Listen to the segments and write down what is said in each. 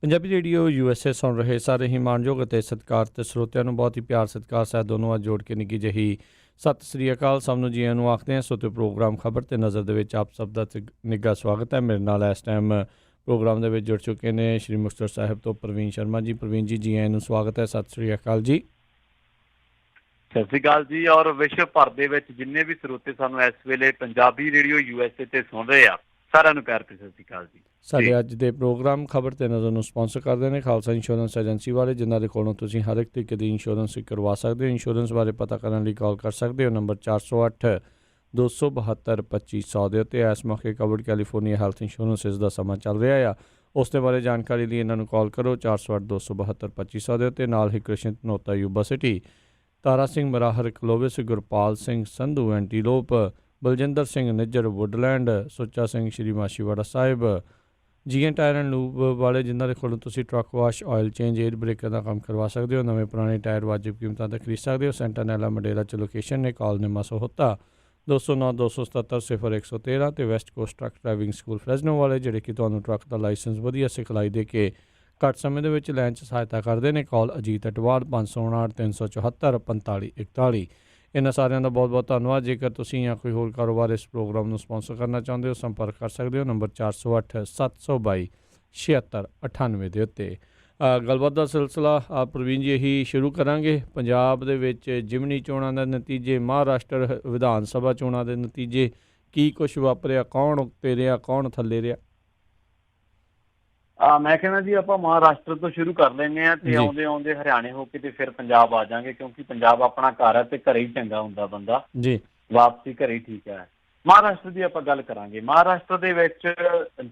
Punjabi radio USA ਸੁਣ ਰਹੇ ਸਾਰੇ ਹੀ ਮਾਣਯੋਗ ਅਤੇ ਸਤਿਕਾਰ ਤੇ ਸਰੋਤਿਆਂ ਨੂੰ ਬਹੁਤ ਹੀ ਪਿਆਰ ਸਤਿਕਾਰ ਸਹਿਤ ਦੋਨੋਂ ਅੱਜ ਜੋੜ ਕੇ ਨਿੱਘੀ ਜਿਹੀ ਸਤਿ ਸ੍ਰੀ ਅਕਾਲ ਸਭ ਨੂੰ ਜੀਆਂ ਨੂੰ ਆਖਦੇ ਹਾਂ। ਸੋ ਤੇ ਪ੍ਰੋਗਰਾਮ ਖਬਰ ਤੇ ਨਜ਼ਰ ਦੇ ਵਿੱਚ ਆਪ ਸਭ ਦਾ ਨਿੱਘਾ ਸਵਾਗਤ ਹੈ। ਮੇਰੇ ਨਾਲ ਇਸ ਟਾਈਮ ਪ੍ਰੋਗਰਾਮ ਦੇ ਵਿੱਚ ਜੁੜ ਚੁੱਕੇ ਨੇ ਸ਼੍ਰੀ ਮੁਕਤਸਰ ਸਾਹਿਬ ਤੋਂ ਪ੍ਰਵੀਨ ਸ਼ਰਮਾ ਜੀ। ਪ੍ਰਵੀਨ ਜੀ, ਜੀ ਆਇਆਂ ਨੂੰ ਸਵਾਗਤ ਹੈ। ਸਤਿ ਸ੍ਰੀ ਅਕਾਲ ਜੀ। ਸਤਿ ਸ਼੍ਰੀ ਅਕਾਲ ਜੀ। ਔਰ ਵਿਸ਼ਵ ਭਰ ਦੇ ਵਿੱਚ ਜਿੰਨੇ ਵੀ ਸਰੋਤੇ ਸਾਨੂੰ ਇਸ ਵੇਲੇ ਪੰਜਾਬੀ ਰੇਡੀਓ USA ਤੇ ਸੁਣ ਰਹੇ ਆ, ਸਾਰਿਆਂ ਨੂੰ ਪਿਆਰ ਭਰੀ ਸਤਿ ਸ਼੍ਰੀ ਅਕਾਲ ਜੀ। ਸਾਡੇ ਅੱਜ ਦੇ ਪ੍ਰੋਗਰਾਮ ਖਬਰ ਤੇ ਨਜ਼ਰ ਨੂੰ ਸਪਾਂਸਰ ਕਰਦੇ ਨੇ ਖਾਲਸਾ ਇੰਸ਼ੋਰੈਂਸ ਏਜੰਸੀ ਵਾਲੇ, ਜਿਨ੍ਹਾਂ ਦੇ ਕੋਲੋਂ ਤੁਸੀਂ ਹਰ ਇੱਕ ਤਰੀਕੇ ਦੀ ਇੰਸ਼ੋਰੈਂਸ ਕਰਵਾ ਸਕਦੇ ਹੋ। ਇੰਸ਼ੋਰੈਂਸ ਬਾਰੇ ਪਤਾ ਕਰਨ ਲਈ ਕਾਲ ਕਰ ਸਕਦੇ ਹੋ ਨੰਬਰ 408 272 2500 ਦੇ ਉੱਤੇ। ਇਸ ਮੌਕੇ ਕਵਰਡ ਕੈਲੀਫੋਰਨੀਆ ਹੈਲਥ ਇੰਸ਼ੋਰੈਂਸ ਦਾ ਸਮਾਂ ਚੱਲ ਰਿਹਾ ਆ, ਉਸ ਦੇ ਬਾਰੇ ਜਾਣਕਾਰੀ ਲਈ ਇਹਨਾਂ ਨੂੰ ਕਾਲ ਕਰੋ 408 272 2500 ਦੇ ਉੱਤੇ। ਨਾਲ ਹੀ Krishan Dhanota Yuba City, Tara Singh Marahar Clovis, Gurpal Singh Sandhu Antelope, Baljinder Singh Nijjar Woodland, Sucha Singh Shri Machhiwara Sahib, GN tyre and lube ਵਾਲੇ, ਜਿਨ੍ਹਾਂ ਦੇ ਕੋਲੋਂ ਤੁਸੀਂ truck wash, oil change, air breaker ਦਾ ਕੰਮ ਕਰਵਾ ਸਕਦੇ ਹੋ। ਨਵੇਂ ਪੁਰਾਣੇ ਟਾਇਰ ਵਾਜਿਬ ਕੀਮਤਾਂ 'ਤੇ ਖਰੀਦ ਸਕਦੇ ਹੋ। ਸੈਂਟਾਨੈਲਾ ਮੰਡੇਰਾ 'ਚ ਲੋਕੇਸ਼ਨ ਨੇ। ਕਾਲ ਨਿਮਾ ਸਹੋਤਾ 209 277 0113 ਅਤੇ west coast truck driving school Fresno ਵਾਲੇ, ਜਿਹੜੇ ਕਿ ਤੁਹਾਨੂੰ ਟਰੱਕ ਦਾ ਲਾਇਸੈਂਸ ਵਧੀਆ ਸਿਖਲਾਈ ਦੇ ਕੇ ਘੱਟ ਸਮੇਂ ਦੇ ਵਿੱਚ ਲੈਣ 'ਚ ਸਹਾਇਤਾ ਕਰਦੇ ਨੇ। ਕਾਲ ਅਜੀਤ ਅਟਵਾਲ 559 374 4541। ਇਹਨਾਂ ਸਾਰਿਆਂ ਦਾ ਬਹੁਤ ਬਹੁਤ ਧੰਨਵਾਦ। ਜੇਕਰ ਤੁਸੀਂ ਜਾਂ ਕੋਈ ਹੋਰ ਕਾਰੋਬਾਰ ਇਸ ਪ੍ਰੋਗਰਾਮ ਨੂੰ ਸਪਾਂਸਰ ਕਰਨਾ ਚਾਹੁੰਦੇ ਹੋ, ਸੰਪਰਕ ਕਰ ਸਕਦੇ ਹੋ ਨੰਬਰ 408 722 7698 ਦੇ ਉੱਤੇ। ਗੱਲਬਾਤ ਦਾ ਸਿਲਸਿਲਾ ਪ੍ਰਵੀਨ ਜੀ ਇਹੀ ਸ਼ੁਰੂ ਕਰਾਂਗੇ। ਪੰਜਾਬ ਦੇ ਵਿੱਚ ਜ਼ਿਮਨੀ ਚੋਣਾਂ ਦੇ ਨਤੀਜੇ, ਮਹਾਰਾਸ਼ਟਰ ਵਿਧਾਨ ਸਭਾ ਚੋਣਾਂ ਦੇ ਨਤੀਜੇ, ਕੀ ਕੁਛ ਵਾਪਰਿਆ, ਕੌਣ ਉੱਤੇ ਰਿਹਾ, ਕੌਣ ਥੱਲੇ ਰਿਹਾ? ਮੈਂ ਕਹਿੰਦਾ ਜੀ ਆਪਾਂ ਮਹਾਰਾਸ਼ਟਰ ਤੋਂ ਸ਼ੁਰੂ ਕਰ ਲੈਂਦੇ ਹਾਂ ਤੇ ਆਉਂਦੇ ਆਉਂਦੇ ਹਰਿਆਣੇ ਹੋ ਕੇ ਤੇ ਫਿਰ ਪੰਜਾਬ ਆ ਜਾਵਾਂਗੇ, ਕਿਉਂਕਿ ਪੰਜਾਬ ਆਪਣਾ ਘਰ ਹੈ ਤੇ ਘਰੇ ਹੀ ਚੰਗਾ ਹੁੰਦਾ ਬੰਦਾ ਜੀ, ਵਾਪਸੀ ਘਰੇ ਹੀ ਠੀਕ ਹੈ। ਮਹਾਰਾਸ਼ਟਰ ਦੀ ਆਪਾਂ ਗੱਲ ਕਰਾਂਗੇ। ਮਹਾਰਾਸ਼ਟਰ ਦੇ ਵਿੱਚ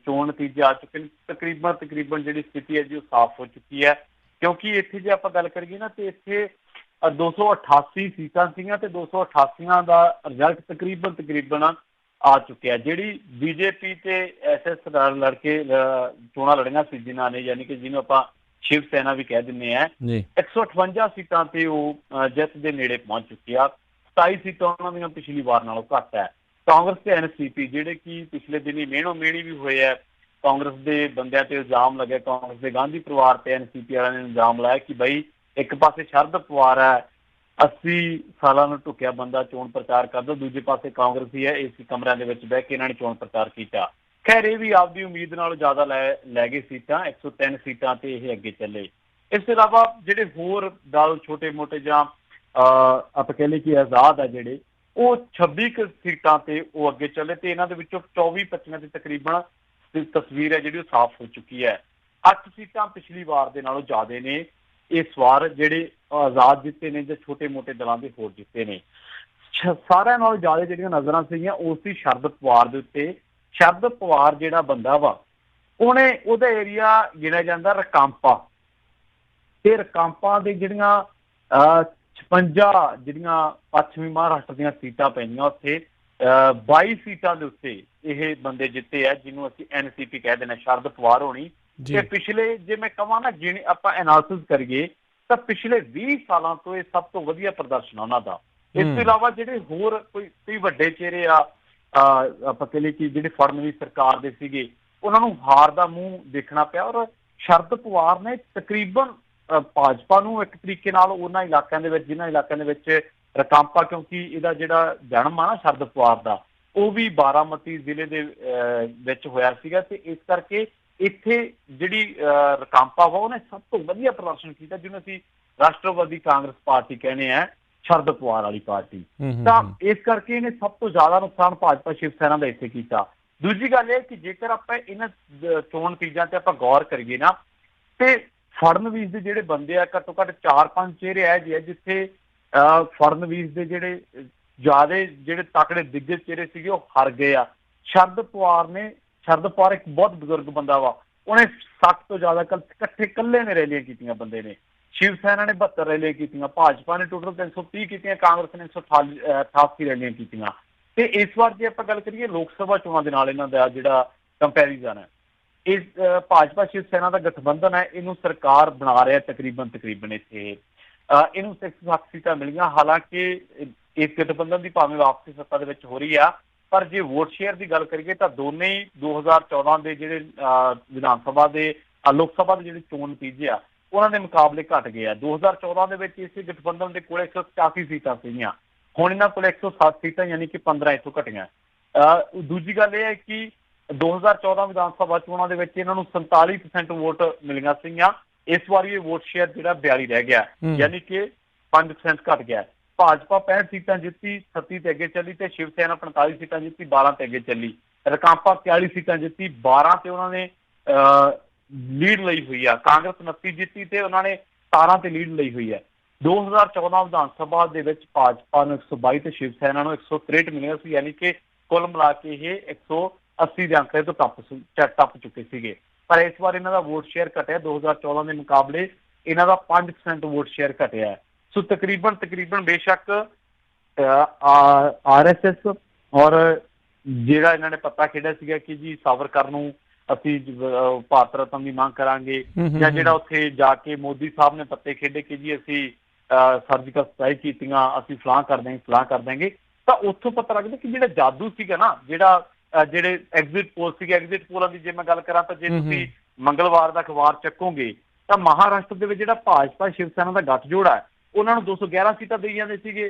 ਚੋਣ ਨਤੀਜੇ ਆ ਚੁੱਕੇ ਨੇ। ਤਕਰੀਬਨ ਜਿਹੜੀ ਸਥਿਤੀ ਹੈ ਜੀ ਉਹ ਸਾਫ਼ ਹੋ ਚੁੱਕੀ ਹੈ, ਕਿਉਂਕਿ ਇੱਥੇ ਜੇ ਆਪਾਂ ਗੱਲ ਕਰੀਏ ਨਾ ਤੇ ਇੱਥੇ 288 ਸੀਟਾਂ ਸੀਗੀਆਂ ਤੇ 288 ਦਾ ਰਿਜ਼ਲਟ ਤਕਰੀਬਨ ਆ ਚੁੱਕਿਆ। ਜਿਹੜੀ ਬੀਜੇਪੀ ਤੇ SS ਲੜਕੇ ਚੋਣਾਂ ਲੜੀਆਂ ਸੀ, ਜਿਨ੍ਹਾਂ ਨੇ, ਯਾਨੀ ਕਿ ਜਿਹਨੂੰ ਆਪਾਂ ਸ਼ਿਵ ਸੈਨਾ ਵੀ ਕਹਿ ਦਿੰਦੇ ਆ, 158 ਸੀਟਾਂ ਤੇ ਉਹ ਜਿੱਤ ਦੇ ਨੇੜੇ ਪਹੁੰਚ ਚੁੱਕੀ ਆ। 27 ਸੀਟਾਂ ਉਹਨਾਂ ਦੀਆਂ ਪਿਛਲੀ ਵਾਰ ਨਾਲੋਂ ਘੱਟ ਹੈ। ਕਾਂਗਰਸ ਤੇ NCP ਜਿਹੜੇ ਕਿ ਪਿਛਲੇ ਦਿਨੀ ਮਿਹਣੋ ਮਿਹਣੀ ਵੀ ਹੋਏ ਹੈ, ਕਾਂਗਰਸ ਦੇ ਬੰਦਿਆਂ ਤੇ ਇਲਜ਼ਾਮ ਲੱਗਿਆ, ਕਾਂਗਰਸ ਦੇ ਗਾਂਧੀ ਪਰਿਵਾਰ ਤੇ NCP ਵਾਲਿਆਂ ਨੇ ਇਲਜ਼ਾਮ ਲਾਇਆ ਕਿ ਬਈ ਇੱਕ ਪਾਸੇ ਸ਼ਰਦ ਪਵਾਰ ਹੈ, 80 ਸਾਲਾਂ ਨੂੰ ਢੁੱਕਿਆ ਬੰਦਾ ਚੋਣ ਪ੍ਰਚਾਰ ਕਰਦਾ, ਦੂਜੇ ਪਾਸੇ ਕਾਂਗਰਸੀ ਹੈ, ਏਸੀ ਕਮਰਿਆਂ ਦੇ ਵਿੱਚ ਬਹਿ ਕੇ ਇਹਨਾਂ ਨੇ ਚੋਣ ਪ੍ਰਚਾਰ ਕੀਤਾ। ਖੈਰ ਇਹ ਵੀ ਆਪਦੀ ਉਮੀਦ ਨਾਲੋਂ ਜ਼ਿਆਦਾ ਲੈ ਗਏ ਸੀਟਾਂ, 103 ਸੀਟਾਂ ਤੇ ਇਹ ਅੱਗੇ ਚੱਲੇ। ਇਸ ਤੋਂ ਇਲਾਵਾ ਜਿਹੜੇ ਹੋਰ ਦਲ ਛੋਟੇ ਮੋਟੇ ਜਾਂ ਆਪਾਂ ਕਹਿ ਲਈਏ ਕਿ ਆਜ਼ਾਦ ਆ ਜਿਹੜੇ, ਉਹ 26 ਸੀਟਾਂ ਤੇ ਉਹ ਅੱਗੇ ਚੱਲੇ ਤੇ ਇਹਨਾਂ ਦੇ ਵਿੱਚੋਂ 24-25 ਤੇ ਤਕਰੀਬਨ ਤਸਵੀਰ ਹੈ ਜਿਹੜੀ ਉਹ ਸਾਫ਼ ਹੋ ਚੁੱਕੀ ਹੈ। 8 ਸੀਟਾਂ ਪਿਛਲੀ ਵਾਰ ਦੇ ਨਾਲੋਂ ਜ਼ਿਆਦਾ ਨੇ ਇਸ ਵਾਰ ਜਿਹੜੇ ਆਜ਼ਾਦ ਜਿੱਤੇ ਨੇ ਜਾਂ ਛੋਟੇ ਮੋਟੇ ਦਲਾਂ ਦੇ ਹੋਰ ਜਿੱਤੇ ਨੇ। ਸਾਰਿਆਂ ਨਾਲੋਂ ਜ਼ਿਆਦਾ ਜਿਹੜੀਆਂ ਨਜ਼ਰਾਂ ਸੀਗੀਆਂ ਉਸ ਦੀ ਸ਼ਰਦ ਪਵਾਰ ਦੇ ਉੱਤੇ। ਸ਼ਰਦ ਪਵਾਰ ਜਿਹੜਾ ਬੰਦਾ ਵਾ, ਉਹਦਾ ਏਰੀਆ ਗਿਣਿਆ ਜਾਂਦਾ ਰਕਾਂਪਾ, ਤੇ ਰਕਾਂਪਾ ਦੇ ਜਿਹੜੀਆਂ 56 ਜਿਹੜੀਆਂ ਪੱਛਮੀ ਮਹਾਰਾਸ਼ਟਰ ਦੀਆਂ ਸੀਟਾਂ ਪੈਂਦੀਆਂ, ਉੱਥੇ 22 ਸੀਟਾਂ ਦੇ ਉੱਤੇ ਇਹ ਬੰਦੇ ਜਿੱਤੇ ਆ, ਜਿਹਨੂੰ ਅਸੀਂ NCP ਕਹਿ ਦਿੰਦੇ, ਸ਼ਰਦ ਪਵਾਰ ਹੋਣੀ। ਤੇ ਪਿਛਲੇ, ਜੇ ਮੈਂ ਕਹਾਂ ਨਾ, ਜਿਹੜੇ ਆਪਾਂ ਐਨਾਲਿਸਿਸ ਕਰੀਏ ਤਾਂ ਪਿਛਲੇ 20 ਸਾਲਾਂ ਤੋਂ ਇਹ ਸਭ ਤੋਂ ਵਧੀਆ ਪ੍ਰਦਰਸ਼ਨ ਉਹਨਾਂ ਦਾ। ਇਸ ਤੋਂ ਇਲਾਵਾ ਜਿਹੜੇ ਹੋਰ ਕੋਈ ਵੱਡੇ ਚਿਹਰੇ ਆ, ਆਪਾਂ ਕਹਿ ਲਈਏ ਕਿ ਜਿਹੜੇ ਫੜਨਵੀਸ ਸਰਕਾਰ ਦੇ ਸੀਗੇ, ਉਹਨਾਂ ਨੂੰ ਹਾਰ ਦਾ ਮੂੰਹ ਦੇਖਣਾ ਪਿਆ। ਔਰ ਸ਼ਰਦ ਪਵਾਰ ਨੇ ਤਕਰੀਬਨ ਭਾਜਪਾ ਨੂੰ ਇੱਕ ਤਰੀਕੇ ਨਾਲ ਉਹਨਾਂ ਇਲਾਕਿਆਂ ਦੇ ਵਿੱਚ, ਜਿਨ੍ਹਾਂ ਇਲਾਕਿਆਂ ਦੇ ਵਿੱਚ ਰਕਾਂਪਾ, ਕਿਉਂਕਿ ਇਹਦਾ ਜਿਹੜਾ ਜਨਮ ਆ ਨਾ ਸ਼ਰਦ ਪਵਾਰ ਦਾ, ਉਹ ਵੀ ਬਾਰਾਮਤੀ ਜ਼ਿਲ੍ਹੇ ਦੇ ਵਿੱਚ ਹੋਇਆ ਸੀਗਾ, ਤੇ ਇਸ ਕਰਕੇ ਇੱਥੇ ਜਿਹੜੀ ਰਕਾਂਪਾ ਵਾ ਉਹਨੇ ਸਭ ਤੋਂ ਵਧੀਆ ਪ੍ਰਦਰਸ਼ਨ ਕੀਤਾ, ਜਿਹਨੂੰ ਅਸੀਂ ਰਾਸ਼ਟਰਵਾਦੀ ਕਾਂਗਰਸ ਪਾਰਟੀ ਕਹਿੰਦੇ ਆ, ਸ਼ਰਦ ਪਵਾਰ ਵਾਲੀ ਪਾਰਟੀ। ਤਾਂ ਇਸ ਕਰਕੇ ਇਹਨੇ ਸਭ ਤੋਂ ਜ਼ਿਆਦਾ ਨੁਕਸਾਨ ਭਾਜਪਾ ਸ਼ਿਵ ਸੈਨਾ ਦਾ ਇੱਥੇ ਕੀਤਾ। ਦੂਜੀ ਗੱਲ ਇਹ ਕਿ ਜੇਕਰ ਆਪਾਂ ਇਹਨਾਂ ਚੋਣ ਨਤੀਜਿਆਂ ਤੇ ਆਪਾਂ ਗੌਰ ਕਰੀਏ ਨਾ, ਤੇ ਫੜਨਵੀਸ ਦੇ ਜਿਹੜੇ ਬੰਦੇ ਆ, ਘੱਟੋ ਘੱਟ 4-5 ਚਿਹਰੇ ਇਹੋ ਜਿਹੇ ਆ ਜਿੱਥੇ ਫੜਨਵੀਸ ਦੇ ਜਿਹੜੇ ਜ਼ਿਆਦਾ ਜਿਹੜੇ ਤਕੜੇ ਦਿੱਗਜ ਚਿਹਰੇ ਸੀਗੇ ਉਹ ਹਾਰ ਗਏ ਆ। ਸ਼ਰਦ ਪਵਾਰ ਇੱਕ ਬਹੁਤ ਬਜ਼ੁਰਗ ਬੰਦਾ ਵਾ, ਉਹਨੇ 60 ਤੋਂ ਜ਼ਿਆਦਾ ਇਕੱਠੇ ਇਕੱਲੇ ਨੇ ਰੈਲੀਆਂ ਕੀਤੀਆਂ ਬੰਦੇ ਨੇ। ਸ਼ਿਵ ਸੈਨਾ ਨੇ 72 ਰੈਲੀਆਂ ਕੀਤੀਆਂ, ਭਾਜਪਾ ਨੇ ਟੋਟਲ 330 ਕੀਤੀਆਂ, ਕਾਂਗਰਸ ਨੇ 188 ਰੈਲੀਆਂ ਕੀਤੀਆਂ। ਤੇ ਇਸ ਵਾਰ ਜੇ ਆਪਾਂ ਗੱਲ ਕਰੀਏ ਲੋਕ ਸਭਾ ਚੋਣਾਂ ਦੇ ਨਾਲ ਇਹਨਾਂ ਦਾ ਜਿਹੜਾ ਕੰਪੈਰੀਜ਼ਨ ਹੈ, ਇਸ ਭਾਜਪਾ ਸ਼ਿਵ ਸੈਨਾ ਦਾ ਗਠਬੰਧਨ ਹੈ, ਇਹਨੂੰ ਸਰਕਾਰ ਬਣਾ ਰਿਹਾ ਤਕਰੀਬਨ ਇੱਥੇ ਇਹਨੂੰ 160 ਸੀਟਾਂ ਮਿਲੀਆਂ। ਹਾਲਾਂਕਿ ਇਸ ਗਠਬੰਧਨ ਦੀ ਭਾਵੇਂ ਵਾਪਸੀ ਸੱਤਾ ਦੇ ਵਿੱਚ ਹੋ ਰਹੀ ਆ, ਪਰ ਜੇ ਵੋਟ ਸ਼ੇਅਰ ਦੀ ਗੱਲ ਕਰੀਏ ਤਾਂ ਦੋਨੇ ਹੀ 2014 ਦੇ ਜਿਹੜੇ ਵਿਧਾਨ ਸਭਾ ਦੇ ਲੋਕ ਸਭਾ ਦੇ ਜਿਹੜੇ ਚੋਣ ਨਤੀਜੇ ਆ ਉਹਨਾਂ ਦੇ ਮੁਕਾਬਲੇ ਘਟ ਗਏ ਆ। 2014 ਦੇ ਵਿੱਚ ਇਸੇ ਗਠਬੰਧਨ ਦੇ ਕੋਲ 185 ਸੀਟਾਂ ਸੀਗੀਆਂ, ਹੁਣ ਇਹਨਾਂ ਕੋਲ 107 ਸੀਟਾਂ, ਯਾਨੀ ਕਿ 15 ਇੱਥੋਂ ਘਟੀਆਂ। ਦੂਜੀ ਗੱਲ ਇਹ ਹੈ ਕਿ 2014 ਵਿਧਾਨ ਸਭਾ ਚੋਣਾਂ ਦੇ ਵਿੱਚ ਇਹਨਾਂ ਨੂੰ 47% ਵੋਟ ਮਿਲੀਆਂ ਸੀਗੀਆਂ, ਇਸ ਵਾਰੀ ਇਹ ਵੋਟ ਸ਼ੇਅਰ ਜਿਹੜਾ 42 ਰਹਿ ਗਿਆ, ਯਾਨੀ ਕਿ 5% ਘਟ ਗਿਆ। ਭਾਜਪਾ 65 ਸੀਟਾਂ ਜਿੱਤੀ, 36 ਤੇ ਅੱਗੇ ਚੱਲੀ, ਤੇ ਸ਼ਿਵ ਸੈਨਾ 45 ਸੀਟਾਂ ਜਿੱਤੀ, 12 ਤੇ ਅੱਗੇ ਚੱਲੀ। ਰਕਾਂਪਾ 42 ਸੀਟਾਂ ਜਿੱਤੀ, 12 ਤੇ ਉਹਨਾਂ ਨੇ ਲੀਡ ਲਈ ਹੋਈ ਆ। ਕਾਂਗਰਸ 29 ਜਿੱਤੀ ਤੇ ਉਹਨਾਂ ਨੇ 17 ਤੇ ਲੀਡ ਲਈ ਹੋਈ ਹੈ। 2014 ਵਿਧਾਨ ਸਭਾ ਦੇ ਵਿੱਚ ਭਾਜਪਾ ਨੂੰ 122 ਤੇ ਸ਼ਿਵ ਸੈਨਾ ਨੂੰ 163 ਮਿਲੀਆਂ ਸੀ, ਯਾਨੀ ਕਿ ਕੁੱਲ ਮਿਲਾ ਕੇ ਇਹ 180 ਦੇ ਅੰਕੜੇ ਤੋਂ ਟੱਪ ਚੁੱਕੇ ਸੀਗੇ। ਪਰ ਇਸ ਵਾਰ ਇਹਨਾਂ ਦਾ ਵੋਟ ਸ਼ੇਅਰ ਘਟਿਆ, 2014 ਦੇ ਮੁਕਾਬਲੇ ਇਹਨਾਂ ਦਾ 5% ਵੋਟ ਸ਼ੇਅਰ ਘਟਿਆ। ਸੋ ਤਕਰੀਬਨ ਬੇਸ਼ੱਕ RSS ਔਰ ਜਿਹੜਾ ਇਹਨਾਂ ਨੇ ਪੱਤਾ ਖੇਡਿਆ ਸੀਗਾ ਕਿ ਜੀ ਸਾਵਰਕਰ ਨੂੰ ਅਸੀਂ ਭਾਰਤ ਰਤਨ ਦੀ ਮੰਗ ਕਰਾਂਗੇ, ਜਾਂ ਜਿਹੜਾ ਉੱਥੇ ਜਾ ਕੇ ਮੋਦੀ ਸਾਹਿਬ ਨੇ ਪੱਤੇ ਖੇਡੇ ਕਿ ਜੀ ਅਸੀਂ ਸਰਜੀਕਲ ਸਟ੍ਰਾਈਕ ਕੀਤੀਆਂ, ਅਸੀਂ ਫਲਾਹ ਕਰ ਦਾਂਗੇ, ਤਾਂ ਉੱਥੋਂ ਪਤਾ ਲੱਗਦਾ ਕਿ ਜਿਹੜਾ ਜਾਦੂ ਸੀਗਾ ਨਾ, ਜਿਹੜੇ ਐਗਜ਼ਿਟ ਪੋਲ ਸੀਗੇ, ਐਗਜ਼ਿਟ ਪੋਲਾਂ ਦੀ ਜੇ ਮੈਂ ਗੱਲ ਕਰਾਂ ਤਾਂ ਜੇ ਤੁਸੀਂ ਮੰਗਲਵਾਰ ਦਾ ਅਖਬਾਰ ਚੱਕੋਗੇ ਤਾਂ ਮਹਾਰਾਸ਼ਟਰ ਦੇ ਵਿੱਚ ਜਿਹੜਾ ਭਾਜਪਾ ਸ਼ਿਵ ਸੈਨਾ ਦਾ ਗੱਠਜੋੜ ਹੈ ਉਹਨਾਂ ਨੂੰ 211 ਸੀਟਾਂ ਦੇਈ ਜਾਂਦੇ ਸੀਗੇ।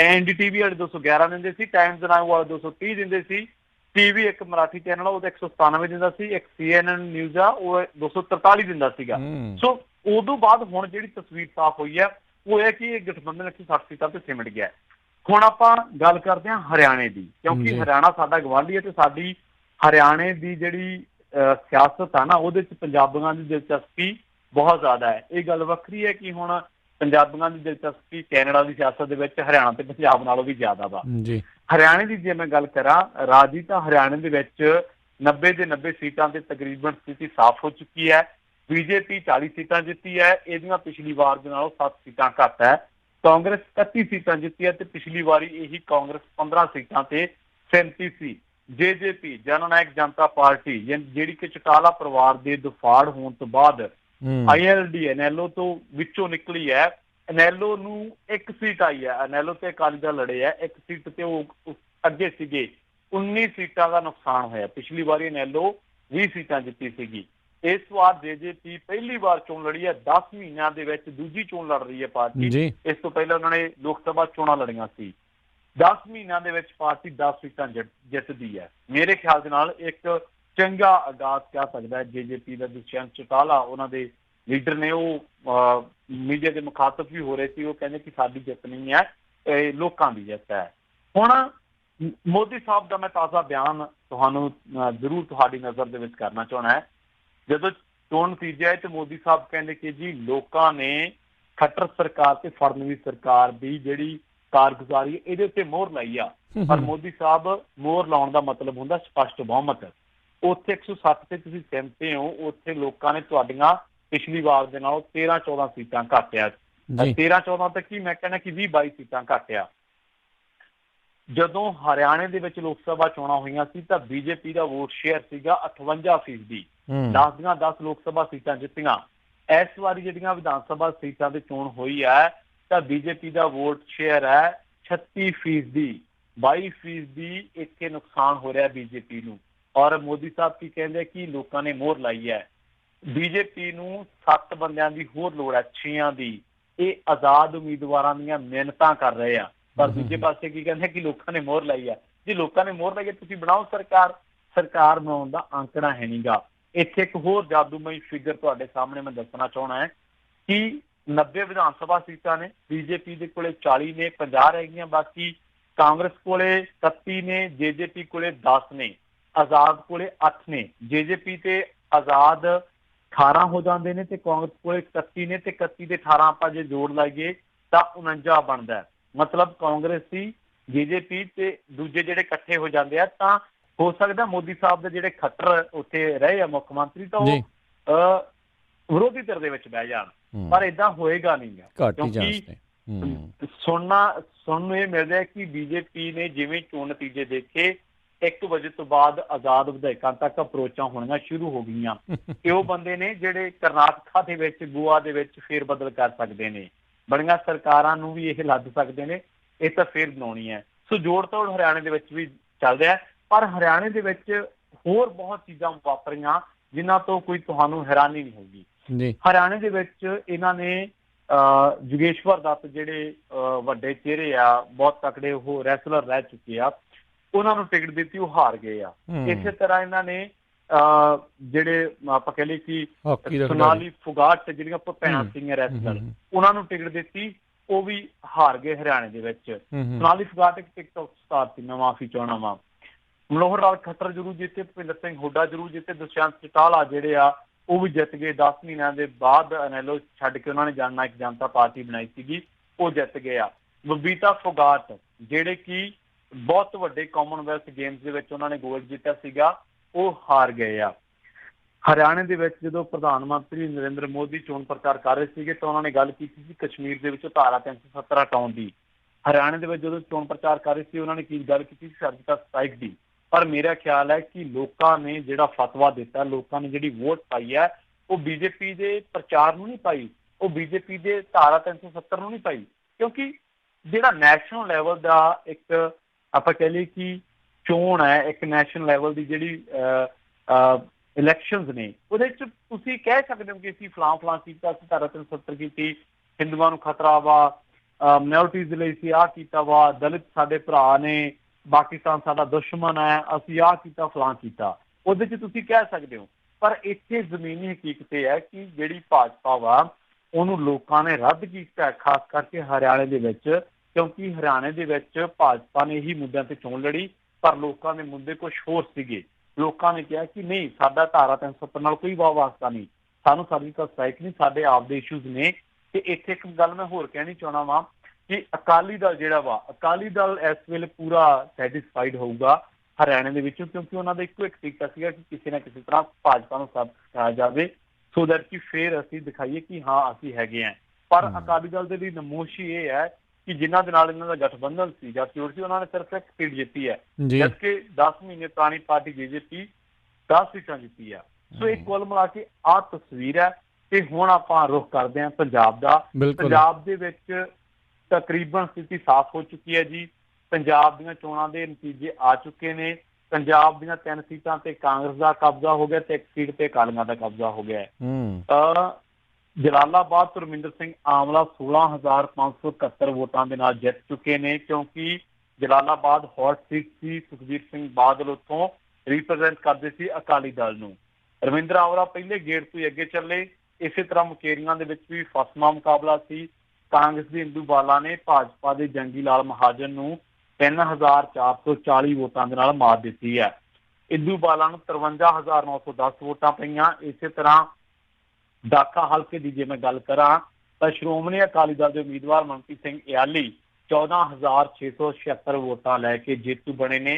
NDTV ਵਾਲੇ 211 ਦਿੰਦੇ ਸੀ, ਟਾਈਮਜ਼ ਨਾਓ ਵਾਲੇ 230 ਦਿੰਦੇ ਸੀ, TV ਇੱਕ ਮਰਾਠੀ ਚੈਨਲ ਆ ਉਹਦਾ 197 ਦਿੰਦਾ ਸੀ, ਇੱਕ CNN ਨਿਊਜ਼ ਆ ਉਹ 243 ਦਿੰਦਾ ਸੀਗਾ। ਸੋ ਉਦੋਂ ਬਾਅਦ ਹੁਣ ਜਿਹੜੀ ਤਸਵੀਰ ਸਾਫ਼ ਹੋਈ ਹੈ ਉਹ ਇਹ ਕਿ ਇਹ ਗਠਬੰਧਨ 160 ਸੀਟਾਂ ਤੇ ਸਿਮਟ ਗਿਆ। ਹੁਣ ਆਪਾਂ ਗੱਲ ਕਰਦੇ ਹਾਂ ਹਰਿਆਣੇ ਦੀ, ਕਿਉਂਕਿ ਹਰਿਆਣਾ ਸਾਡਾ ਗਵਾਂਢੀ ਹੈ ਤੇ ਸਾਡੀ ਹਰਿਆਣੇ ਦੀ ਜਿਹੜੀ ਸਿਆਸਤ ਆ ਨਾ ਉਹਦੇ 'ਚ ਪੰਜਾਬੀਆਂ ਦੀ ਦਿਲਚਸਪੀ ਬਹੁਤ ਜ਼ਿਆਦਾ ਹੈ। ਇਹ ਗੱਲ ਵੱਖਰੀ ਹੈ ਕਿ ਹੁਣ ਪੰਜਾਬੀਆਂ ਦੀ ਦਿਲਚਸਪੀ ਕੈਨੇਡਾ ਦੀ ਸਿਆਸਤ ਦੇ ਵਿੱਚ ਹਰਿਆਣਾ ਤੇ ਪੰਜਾਬ ਨਾਲੋਂ ਵੀ ਜ਼ਿਆਦਾ ਵਾ। ਹਰਿਆਣੇ ਦੀ ਜੇ ਮੈਂ ਗੱਲ ਕਰਾਂ ਰਾਜੀ, ਤਾਂ ਹਰਿਆਣੇ ਦੇ ਵਿੱਚ 90 ਦੇ 90 ਸੀਟਾਂ ਤੇ ਤਕਰੀਬਨ ਸਥਿਤੀ ਸਾਫ਼ ਹੋ ਚੁੱਕੀ ਹੈ। BJP 40 ਸੀਟਾਂ ਜਿੱਤੀ ਹੈ, ਇਹਦੀਆਂ ਪਿਛਲੀ ਵਾਰ ਦੇ ਨਾਲੋਂ 7 ਸੀਟਾਂ ਘੱਟ ਹੈ। ਕਾਂਗਰਸ 31 ਸੀਟਾਂ ਜਿੱਤੀ ਹੈ ਤੇ ਪਿਛਲੀ ਵਾਰੀ ਇਹੀ ਕਾਂਗਰਸ 15 ਸੀਟਾਂ ਤੇ ਸਹਿਮਤੀ ਸੀ। JJP ਜਨਨਾਇਕ ਜਨਤਾ ਪਾਰਟੀ ਜਿਹੜੀ ਕਿ ਚੌਟਾਲਾ ਪਰਿਵਾਰ ਦੇ ਦਫਾੜ ਹੋਣ ਤੋਂ ਬਾਅਦ ILD ਇਨੈਲੋ ਤੋਂ ਵਿੱਚੋਂ ਨਿਕਲੀ ਹੈ। ਇਨੈਲੋ ਨੂੰ ਇੱਕ ਸੀਟ ਆਈ ਹੈ, ਇਨੈਲੋ ਤੇ ਅਕਾਲੀ ਦਲ ਲੜੇ ਹੈ, ਇੱਕ ਸੀਟ ਤੇ ਉਹ ਅੱਗੇ ਸੀਗੇ। 19 ਸੀਟਾਂ ਦਾ ਨੁਕਸਾਨ ਹੋਇਆ। ਪਿਛਲੀ ਵਾਰੀ ਇਨੈਲੋ 20 ਸੀਟਾਂ ਜਿੱਤੀ ਸੀਗੀ। ਇਸ ਵਾਰ JJP ਪਹਿਲੀ ਵਾਰ ਚੋਣ ਲੜੀ ਹੈ, 10 ਮਹੀਨਿਆਂ ਦੇ ਵਿੱਚ ਦੂਜੀ ਚੋਣ ਲੜ ਰਹੀ ਹੈ ਪਾਰਟੀ। ਇਸ ਤੋਂ ਪਹਿਲਾਂ ਉਹਨਾਂ ਨੇ ਲੋਕ ਸਭਾ ਚੋਣਾਂ ਲੜੀਆਂ ਸੀ। 10 ਮਹੀਨਿਆਂ ਦੇ ਵਿੱਚ ਪਾਰਟੀ 10 ਸੀਟਾਂ ਜਿੱਤਦੀ ਹੈ। ਮੇਰੇ ਖਿਆਲ ਦੇ ਨਾਲ ਇੱਕ ਚੰਗਾ ਆਗਾਜ਼ ਕਹਿ ਸਕਦਾ ਹੈ JJP ਦਾ। ਦੁਸ਼ਯੰਤ ਚੌਟਾਲਾ ਉਹਨਾਂ ਦੇ ਲੀਡਰ ਨੇ, ਉਹ ਮੀਡੀਆ ਦੇ ਮੁਖਾਤਬ ਵੀ ਹੋ ਰਹੇ ਸੀ, ਉਹ ਕਹਿੰਦੇ ਕਿ ਸਾਡੀ ਜਿੱਤ ਨਹੀਂ ਹੈ, ਇਹ ਲੋਕਾਂ ਦੀ ਜਿੱਤ ਹੈ। ਹੁਣ ਮੋਦੀ ਸਾਹਿਬ ਦਾ ਮੈਂ ਤਾਜ਼ਾ ਬਿਆਨ ਤੁਹਾਨੂੰ ਜ਼ਰੂਰ ਤੁਹਾਡੀ ਨਜ਼ਰ ਦੇ ਵਿੱਚ ਕਰਨਾ ਚਾਹੁੰਦਾ ਹੈ। ਜਦੋਂ ਚੋਣ ਨਤੀਜੇ ਆਏ ਤੇ ਮੋਦੀ ਸਾਹਿਬ ਕਹਿੰਦੇ ਕਿ ਜੀ ਲੋਕਾਂ ਨੇ ਖੱਟਰ ਸਰਕਾਰ ਤੇ ਫੜਨਵੀਸ ਸਰਕਾਰ ਦੀ ਜਿਹੜੀ ਕਾਰਗੁਜ਼ਾਰੀ ਇਹਦੇ ਉੱਤੇ ਮੋਹਰ ਲਾਈ ਆ। ਪਰ ਮੋਦੀ ਸਾਹਿਬ ਮੋਹਰ ਲਾਉਣ ਦਾ ਮਤਲਬ ਹੁੰਦਾ ਸਪਸ਼ਟ ਬਹੁਮਤ। ਉੱਥੇ 160 ਤੇ ਤੁਸੀਂ ਸਹਿਮਤੇ ਹੋ, ਉੱਥੇ ਲੋਕਾਂ ਨੇ ਤੁਹਾਡੀਆਂ ਪਿਛਲੀ ਵਾਰ ਦੇ ਨਾਲੋਂ 13-14 ਸੀਟਾਂ ਘੱਟਿਆ। 13-14 ਤੱਕ ਕੀ ਮੈਂ ਕਹਿੰਦਾ ਕਿ 20-22 ਸੀਟਾਂ ਘੱਟਿਆ। ਜਦੋਂ ਹਰਿਆਣੇ ਦੇ ਵਿੱਚ ਲੋਕ ਸਭਾ ਚੋਣਾਂ ਹੋਈਆਂ ਸੀ ਤਾਂ BJP ਦਾ ਵੋਟ ਸ਼ੇਅਰ ਸੀਗਾ 58%। 10 ਦੀਆਂ 10 ਲੋਕ ਸਭਾ ਸੀਟਾਂ ਜਿੱਤੀਆਂ। ਇਸ ਵਾਰੀ ਜਿਹੜੀਆਂ ਵਿਧਾਨ ਸਭਾ ਸੀਟਾਂ ਦੀ ਚੋਣ ਹੋਈ ਹੈ ਤਾਂ BJP ਦਾ ਵੋਟ ਸ਼ੇਅਰ ਹੈ 36%। 22% ਇੱਥੇ ਨੁਕਸਾਨ ਹੋ ਰਿਹਾ BJP ਨੂੰ। ਔਰ ਮੋਦੀ ਸਾਹਿਬ ਕੀ ਕਹਿੰਦੇ ਕਿ ਲੋਕਾਂ ਨੇ ਮੋਹਰ ਲਾਈ ਹੈ। BJP ਨੂੰ 7 ਬੰਦਿਆਂ ਦੀ ਹੋਰ ਲੋੜ ਹੈ, 6 ਦੀ। ਇਹ ਆਜ਼ਾਦ ਉਮੀਦਵਾਰਾਂ ਦੀਆਂ ਮਿਹਨਤਾਂ ਕਰ ਰਹੇ ਆ। ਪਰ ਦੂਜੇ ਪਾਸੇ ਕੀ ਕਹਿੰਦੇ ਕਿ ਲੋਕਾਂ ਨੇ ਮੋਹਰ ਲਾਈ ਹੈ। ਜੇ ਲੋਕਾਂ ਨੇ ਮੋਹਰ ਲਾਈ ਹੈ ਤੁਸੀਂ ਬਣਾਓ ਸਰਕਾਰ ਬਣਾਉਣ ਦਾ ਆਂਕੜਾ ਹੈ ਨਹੀਂਗਾ। ਇੱਥੇ ਇੱਕ ਹੋਰ ਜਾਦੂਮਈ ਫਿਗਰ ਤੁਹਾਡੇ ਸਾਹਮਣੇ ਮੈਂ ਦੱਸਣਾ ਚਾਹੁੰਦਾ ਹੈ ਕਿ 90 ਵਿਧਾਨ ਸਭਾ ਸੀਟਾਂ ਨੇ, BJP ਦੇ ਕੋਲੇ 40 ਨੇ, 50 ਰਹਿ ਗਈਆਂ ਬਾਕੀ। ਕਾਂਗਰਸ ਕੋਲੇ 31 ਨੇ, JJP ਕੋਲੇ 10 ਨੇ, ਆਜ਼ਾਦ ਕੋਲੇ 8 ਨੇ। JJP ਤੇ ਆਜ਼ਾਦ 18 ਹੋ ਜਾਂਦੇ ਨੇ ਤੇ ਕਾਂਗਰਸ ਕੋਲੇ 31 ਨੇ, ਤੇ 31 ਤੇ 18 ਆਪਾਂ ਜੇ ਜੋੜ ਲਾਈਏ ਤਾਂ 49 ਬਣਦਾ ਹੈ। ਮਤਲਬ ਕਾਂਗਰਸੀ, JJP ਤੇ ਦੂਜੇ ਜਿਹੜੇ ਇਕੱਠੇ ਹੋ ਜਾਂਦੇ ਆ ਤਾਂ ਹੋ ਸਕਦਾ ਮੋਦੀ ਸਾਹਿਬ ਦੇ ਜਿਹੜੇ ਖੱਟਰ ਉੱਥੇ ਰਹੇ ਆ ਮੁੱਖ ਮੰਤਰੀ ਤਾਂ ਉਹ ਵਿਰੋਧੀ ਧਿਰ ਦੇ ਵਿੱਚ ਬਹਿ ਜਾਣ। ਪਰ ਏਦਾਂ ਹੋਏਗਾ ਨਹੀਂ, ਕਿਉਂਕਿ ਸੁਣਨ ਨੂੰ ਇਹ ਮਿਲ ਰਿਹਾ ਕਿ BJP ਨੇ ਜਿਵੇਂ ਚੋਣ ਨਤੀਜੇ ਦੇਖੇ 1 ਵਜੇ ਤੋਂ ਬਾਅਦ ਆਜ਼ਾਦ ਵਿਧਾਇਕਾਂ ਤੱਕ ਅਪਰੋਚਾਂ ਹੋਣੀਆਂ ਸ਼ੁਰੂ ਹੋ ਗਈਆਂ ਕਿ ਉਹ ਬੰਦੇ ਨੇ ਜਿਹੜੇ ਕਰਨਾਟਕਾ ਦੇ ਵਿੱਚ, ਗੋਆ ਦੇ ਵਿੱਚ ਫੇਰ ਬਦਲ ਕਰ ਸਕਦੇ ਨੇ, ਬੜੀਆਂ ਸਰਕਾਰਾਂ ਨੂੰ ਵੀ ਇਹ ਲੱਦ ਸਕਦੇ ਨੇ, ਇਹ ਤਾਂ ਫੇਰ ਬਣਾਉਣੀ ਹੈ। ਸੋ ਜੋੜ ਤੋੜ ਹਰਿਆਣੇ ਦੇ ਵਿੱਚ ਵੀ ਚੱਲ ਰਿਹਾ। ਪਰ ਹਰਿਆਣੇ ਦੇ ਵਿੱਚ ਹੋਰ ਬਹੁਤ ਚੀਜ਼ਾਂ ਵਾਪਰੀਆਂ ਜਿਨ੍ਹਾਂ ਤੋਂ ਕੋਈ ਤੁਹਾਨੂੰ ਹੈਰਾਨੀ ਨਹੀਂ ਹੋਊਗੀ। ਹਰਿਆਣੇ ਦੇ ਵਿੱਚ ਇਹਨਾਂ ਨੇ ਜੋਗੇਸ਼ਵਰ ਦੱਤ ਜਿਹੜੇ ਵੱਡੇ ਚਿਹਰੇ ਆ, ਬਹੁਤ ਤਕੜੇ ਉਹ ਰੈਸਲਰ ਰਹਿ ਚੁੱਕੇ ਆ, ਉਹਨਾਂ ਨੂੰ ਟਿਕਟ ਦਿੱਤੀ, ਉਹ ਹਾਰ ਗਏ ਆ। ਇਸੇ ਤਰ੍ਹਾਂ ਇਹਨਾਂ ਨੇ ਜਿਹੜੇ ਆਪਾਂ ਕਹਿ ਲਈਏ ਕਿ ਸੋਨਾਲੀ ਫੋਗਾਟ ਜਿਹੜੀਆਂ ਭੈਣਾਂ ਸੀਗੀਆਂ ਰੈਸਲਰ, ਉਹਨਾਂ ਨੂੰ ਟਿਕਟ ਦਿੱਤੀ, ਉਹ ਵੀ ਹਾਰ ਗਏ ਹਰਿਆਣੇ ਦੇ ਵਿੱਚ। ਸੋਨਾਲੀ ਫੋਗਾਟ ਇੱਕ ਟਿਕਟੌਕ ਸਟਾਰ ਸੀ, ਮੈਂ ਮਾਫੀ ਚਾਹੁੰਦਾ ਵਾਂ। ਮਨੋਹਰ ਲਾਲ ਖੱਟਰ ਜ਼ਰੂਰ ਜਿੱਤੇ, ਭੁਪਿੰਦਰ ਸਿੰਘ ਹੁੱਡਾ ਜ਼ਰੂਰ ਜਿੱਤੇ, ਦੁਸ਼ਯੰਤ ਚੌਟਾਲਾ ਜਿਹੜੇ ਆ ਉਹ ਵੀ ਜਿੱਤ ਗਏ। 10 ਮਹੀਨਿਆਂ ਦੇ ਬਾਅਦ ਅਨੈਲੋ ਛੱਡ ਕੇ ਉਹਨਾਂ ਨੇ ਜਾਣਾ ਇੱਕ ਜਨਤਾ ਪਾਰਟੀ ਬਣਾਈ ਸੀਗੀ, ਉਹ ਜਿੱਤ ਗਏ ਆ। ਬਬੀਤਾ ਫੋਗਾਟ ਜਿਹੜੇ ਕਿ ਬਹੁਤ ਵੱਡੇ ਕਾਮਨਵੈਲਥ ਗੇਮਸ ਦੇ ਵਿੱਚ ਉਹਨਾਂ ਨੇ ਗੋਲਡ ਜਿੱਤਿਆ ਸੀਗਾ, ਉਹ ਹਾਰ ਗਏ ਆ। ਹਰਿਆਣੇ ਦੇ ਵਿੱਚ ਜਦੋਂ ਪ੍ਰਧਾਨ ਮੰਤਰੀ ਨਰਿੰਦਰ ਮੋਦੀ ਚੋਣ ਪ੍ਰਚਾਰ ਕਰ ਰਹੇ ਸੀਗੇ ਤਾਂ ਉਹਨਾਂ ਨੇ ਗੱਲ ਕੀਤੀ ਸੀ ਕਸ਼ਮੀਰ ਦੇ ਵਿੱਚੋਂ ਧਾਰਾ 370 ਹਟਾਉਣ ਦੀ। ਹਰਿਆਣੇ ਦੇ ਵਿੱਚ ਜਦੋਂ ਚੋਣ ਪ੍ਰਚਾਰ ਕਰ ਰਹੇ ਸੀ ਉਹਨਾਂ ਨੇ ਕੀ ਗੱਲ ਕੀਤੀ ਸੀ? ਸਰਜੀਕਲ ਸਟ੍ਰਾਈਕ ਦੀ। ਪਰ ਮੇਰਾ ਖਿਆਲ ਹੈ ਕਿ ਲੋਕਾਂ ਨੇ ਜਿਹੜਾ ਫਤਵਾ ਦਿੱਤਾ, ਲੋਕਾਂ ਨੇ ਜਿਹੜੀ ਵੋਟ ਪਾਈ ਹੈ, ਉਹ ਬੀਜੇਪੀ ਦੇ ਪ੍ਰਚਾਰ ਨੂੰ ਨਹੀਂ ਪਾਈ, ਉਹ ਬੀਜੇਪੀ ਦੇ ਧਾਰਾ 370 ਨੂੰ ਨਹੀਂ ਪਾਈ। ਕਿਉਂਕਿ ਜਿਹੜਾ ਨੈਸ਼ਨਲ ਲੈਵਲ ਦਾ ਇੱਕ ਆਪਾਂ ਕਹਿ ਲਈਏ ਕਿ ਚੋਣ ਹੈ, ਇੱਕ ਨੈਸ਼ਨਲ ਲੈਵਲ ਦੀ ਜਿਹੜੀ ਇਲੈਕਸ਼ਨਸ ਨੇ, ਉਹਦੇ ਵਿੱਚ ਤੁਸੀਂ ਕਹਿ ਸਕਦੇ ਹੋ ਕਿ ਅਸੀਂ ਫਲਾਂ ਕੀਤਾ, ਅਸੀਂ ਧਾਰਾ 370 ਕੀਤੀ, ਹਿੰਦੂਆਂ ਨੂੰ ਖਤਰਾ ਵਾ, ਮਾਈਨੋਰਟੀਜ਼ ਲਈ ਅਸੀਂ ਆਹ ਕੀਤਾ ਵਾ, ਦਲਿਤ ਸਾਡੇ ਭਰਾ ਨੇ, ਪਾਕਿਸਤਾਨ ਸਾਡਾ ਦੁਸ਼ਮਣ ਹੈ, ਅਸੀਂ ਆਹ ਕੀਤਾ ਫਲਾਂ ਕੀਤਾ, ਉਹਦੇ 'ਚ ਤੁਸੀਂ ਕਹਿ ਸਕਦੇ ਹੋ। ਪਰ ਇੱਥੇ ਜ਼ਮੀਨੀ ਹਕੀਕਤ ਇਹ ਹੈ ਕਿ ਜਿਹੜੀ ਭਾਜਪਾ ਵਾ ਉਹਨੂੰ ਲੋਕਾਂ ਨੇ ਰੱਦ ਕੀਤਾ, ਖਾਸ ਕਰਕੇ ਹਰਿਆਣੇ ਦੇ ਵਿੱਚ, ਕਿਉਂਕਿ ਹਰਿਆਣੇ ਦੇ ਵਿੱਚ ਭਾਜਪਾ ਨੇ ਇਹੀ ਮੁੱਦਿਆਂ ਤੇ ਚੋਣ ਲੜੀ, ਪਰ ਲੋਕਾਂ ਦੇ ਮੁੱਦੇ ਕੁਛ ਹੋਰ ਸੀਗੇ। ਲੋਕਾਂ ਨੇ ਕਿਹਾ ਕਿ ਨਹੀਂ, ਸਾਡਾ ਧਾਰਾ 370 ਨਾਲ ਕੋਈ ਵਾਸਤਾ ਨਹੀਂ, ਸਾਨੂੰ ਸਰਜੀਕਲ ਸਟ੍ਰਾਈਕ ਨਹੀਂ, ਸਾਡੇ ਆਪਦੇ ਇਸ਼ੂਜ਼ ਨੇ। ਤੇ ਇੱਥੇ ਇੱਕ ਗੱਲ ਮੈਂ ਹੋਰ ਕਹਿਣੀ ਚਾਹੁੰਦਾ ਵਾਂ ਕਿ ਅਕਾਲੀ ਦਲ ਜਿਹੜਾ ਵਾ, ਅਕਾਲੀ ਦਲ ਇਸ ਵੇਲੇ ਪੂਰਾ ਸੈਟਿਸਫਾਈਡ ਹੋਊਗਾ ਹਰਿਆਣੇ ਦੇ ਵਿੱਚੋਂ, ਕਿਉਂਕਿ ਉਹਨਾਂ ਦਾ ਇੱਕੋ ਇੱਕ ਟੀਚਾ ਸੀਗਾ ਕਿ ਕਿਸੇ ਨਾ ਕਿਸੇ ਤਰ੍ਹਾਂ ਭਾਜਪਾ ਨੂੰ ਸਬਕ ਸਿਖਾਇਆ ਜਾਵੇ, ਸੋ ਦੈਟ ਕਿ ਫੇਰ ਅਸੀਂ ਦਿਖਾਈਏ ਕਿ ਹਾਂ ਅਸੀਂ ਹੈਗੇ ਹਾਂ। ਪਰ ਅਕਾਲੀ ਦਲ ਦੇ ਲਈ ਨਮੋਸ਼ੀ ਇਹ ਹੈ ਕਿ ਜਿਨ੍ਹਾਂ ਦੇ ਨਾਲ ਇਹਨਾਂ ਦਾ ਗਠਬੰਧਨ ਸੀ ਜਾਂ ਜੋੜ ਸੀ, ਉਹਨਾਂ ਨੇ ਸਿਰਫ ਇੱਕ ਸੀਟ ਜਿੱਤੀ ਹੈ, ਜਦਕਿ 10 ਮਹੀਨੇ ਪੁਰਾਣੀ ਪਾਰਟੀ ਬੀਜੇਪੀ 10 ਸੀਟਾਂ ਜਿੱਤੀ ਆ। ਸੋ ਇਹ ਕੁੱਲ ਮਿਲਾ ਕੇ ਆਹ ਤਸਵੀਰ ਹੈ। ਤੇ ਹੁਣ ਆਪਾਂ ਰੁਖ ਕਰਦੇ ਹਾਂ ਪੰਜਾਬ ਦਾ। ਪੰਜਾਬ ਦੇ ਵਿੱਚ ਤਕਰੀਬਨ ਸਥਿਤੀ ਸਾਫ਼ ਹੋ ਚੁੱਕੀ ਹੈ ਜੀ। ਪੰਜਾਬ ਦੀਆਂ ਚੋਣਾਂ ਦੇ ਨਤੀਜੇ ਆ ਚੁੱਕੇ ਨੇ। ਪੰਜਾਬ ਦੀਆਂ 3 ਸੀਟਾਂ ਤੇ ਕਾਂਗਰਸ ਦਾ ਕਬਜ਼ਾ ਹੋ ਗਿਆ ਤੇ ਇੱਕ ਸੀਟ ਤੇ ਅਕਾਲੀਆਂ ਦਾ ਕਬਜ਼ਾ ਹੋ ਗਿਆ ਹੈ। ਜਲਾਲਾਬਾਦ ਧਰਮਿੰਦਰ ਸਿੰਘ ਆਮਲਾ 16,571 ਵੋਟਾਂ ਦੇ ਨਾਲ ਜਿੱਤ ਚੁੱਕੇ ਨੇ, ਕਿਉਂਕਿ ਜਲਾਲਾਬਾਦ ਹੌਟ ਸੀਟ ਸੀ। ਸੁਖਬੀਰ ਸਿੰਘ ਬਾਦਲ ਉੱਥੋਂ ਰਿਪਰੈਜ਼ੈਂਟ ਕਰਦੇ ਸੀ ਅਕਾਲੀ ਦਲ ਨੂੰ। ਰਵਿੰਦਰ ਆਵਲਾ ਪਹਿਲੇ ਗੇੜ ਤੋਂ ਹੀ ਅੱਗੇ ਚੱਲੇ। ਇਸੇ ਤਰ੍ਹਾਂ ਮੁਕੇਰੀਆਂ ਦੇ ਵਿੱਚ ਵੀ ਫਸਵਾਂ ਮੁਕਾਬਲਾ ਸੀ। ਕਾਂਗਰਸ ਦੇ ਇੰਦੂ ਬਾਲਾ ਨੇ ਭਾਜਪਾ ਦੇ ਜੰਗੀ ਲਾਲ ਮਹਾਜਨ ਨੂੰ 3,440 ਵੋਟਾਂ ਦੇ ਨਾਲ ਮਾਤ ਦਿੱਤੀ ਹੈ। ਇੰਦੂ ਬਾਲਾ ਨੂੰ 53,910 ਵੋਟਾਂ ਪਈਆਂ। ਇਸੇ ਤਰ੍ਹਾਂ ਦਾਖਾ ਹਲਕੇ ਦੀ ਜੇ ਮੈਂ ਗੱਲ ਕਰਾਂ ਤਾਂ ਸ਼੍ਰੋਮਣੀ ਅਕਾਲੀ ਦਲ ਦੇ ਉਮੀਦਵਾਰ ਮਨਪ੍ਰੀਤ ਸਿੰਘ ਇਆਲੀ 14,676 ਵੋਟਾਂ ਲੈ ਕੇ ਜੇਤੂ ਬਣੇ ਨੇ।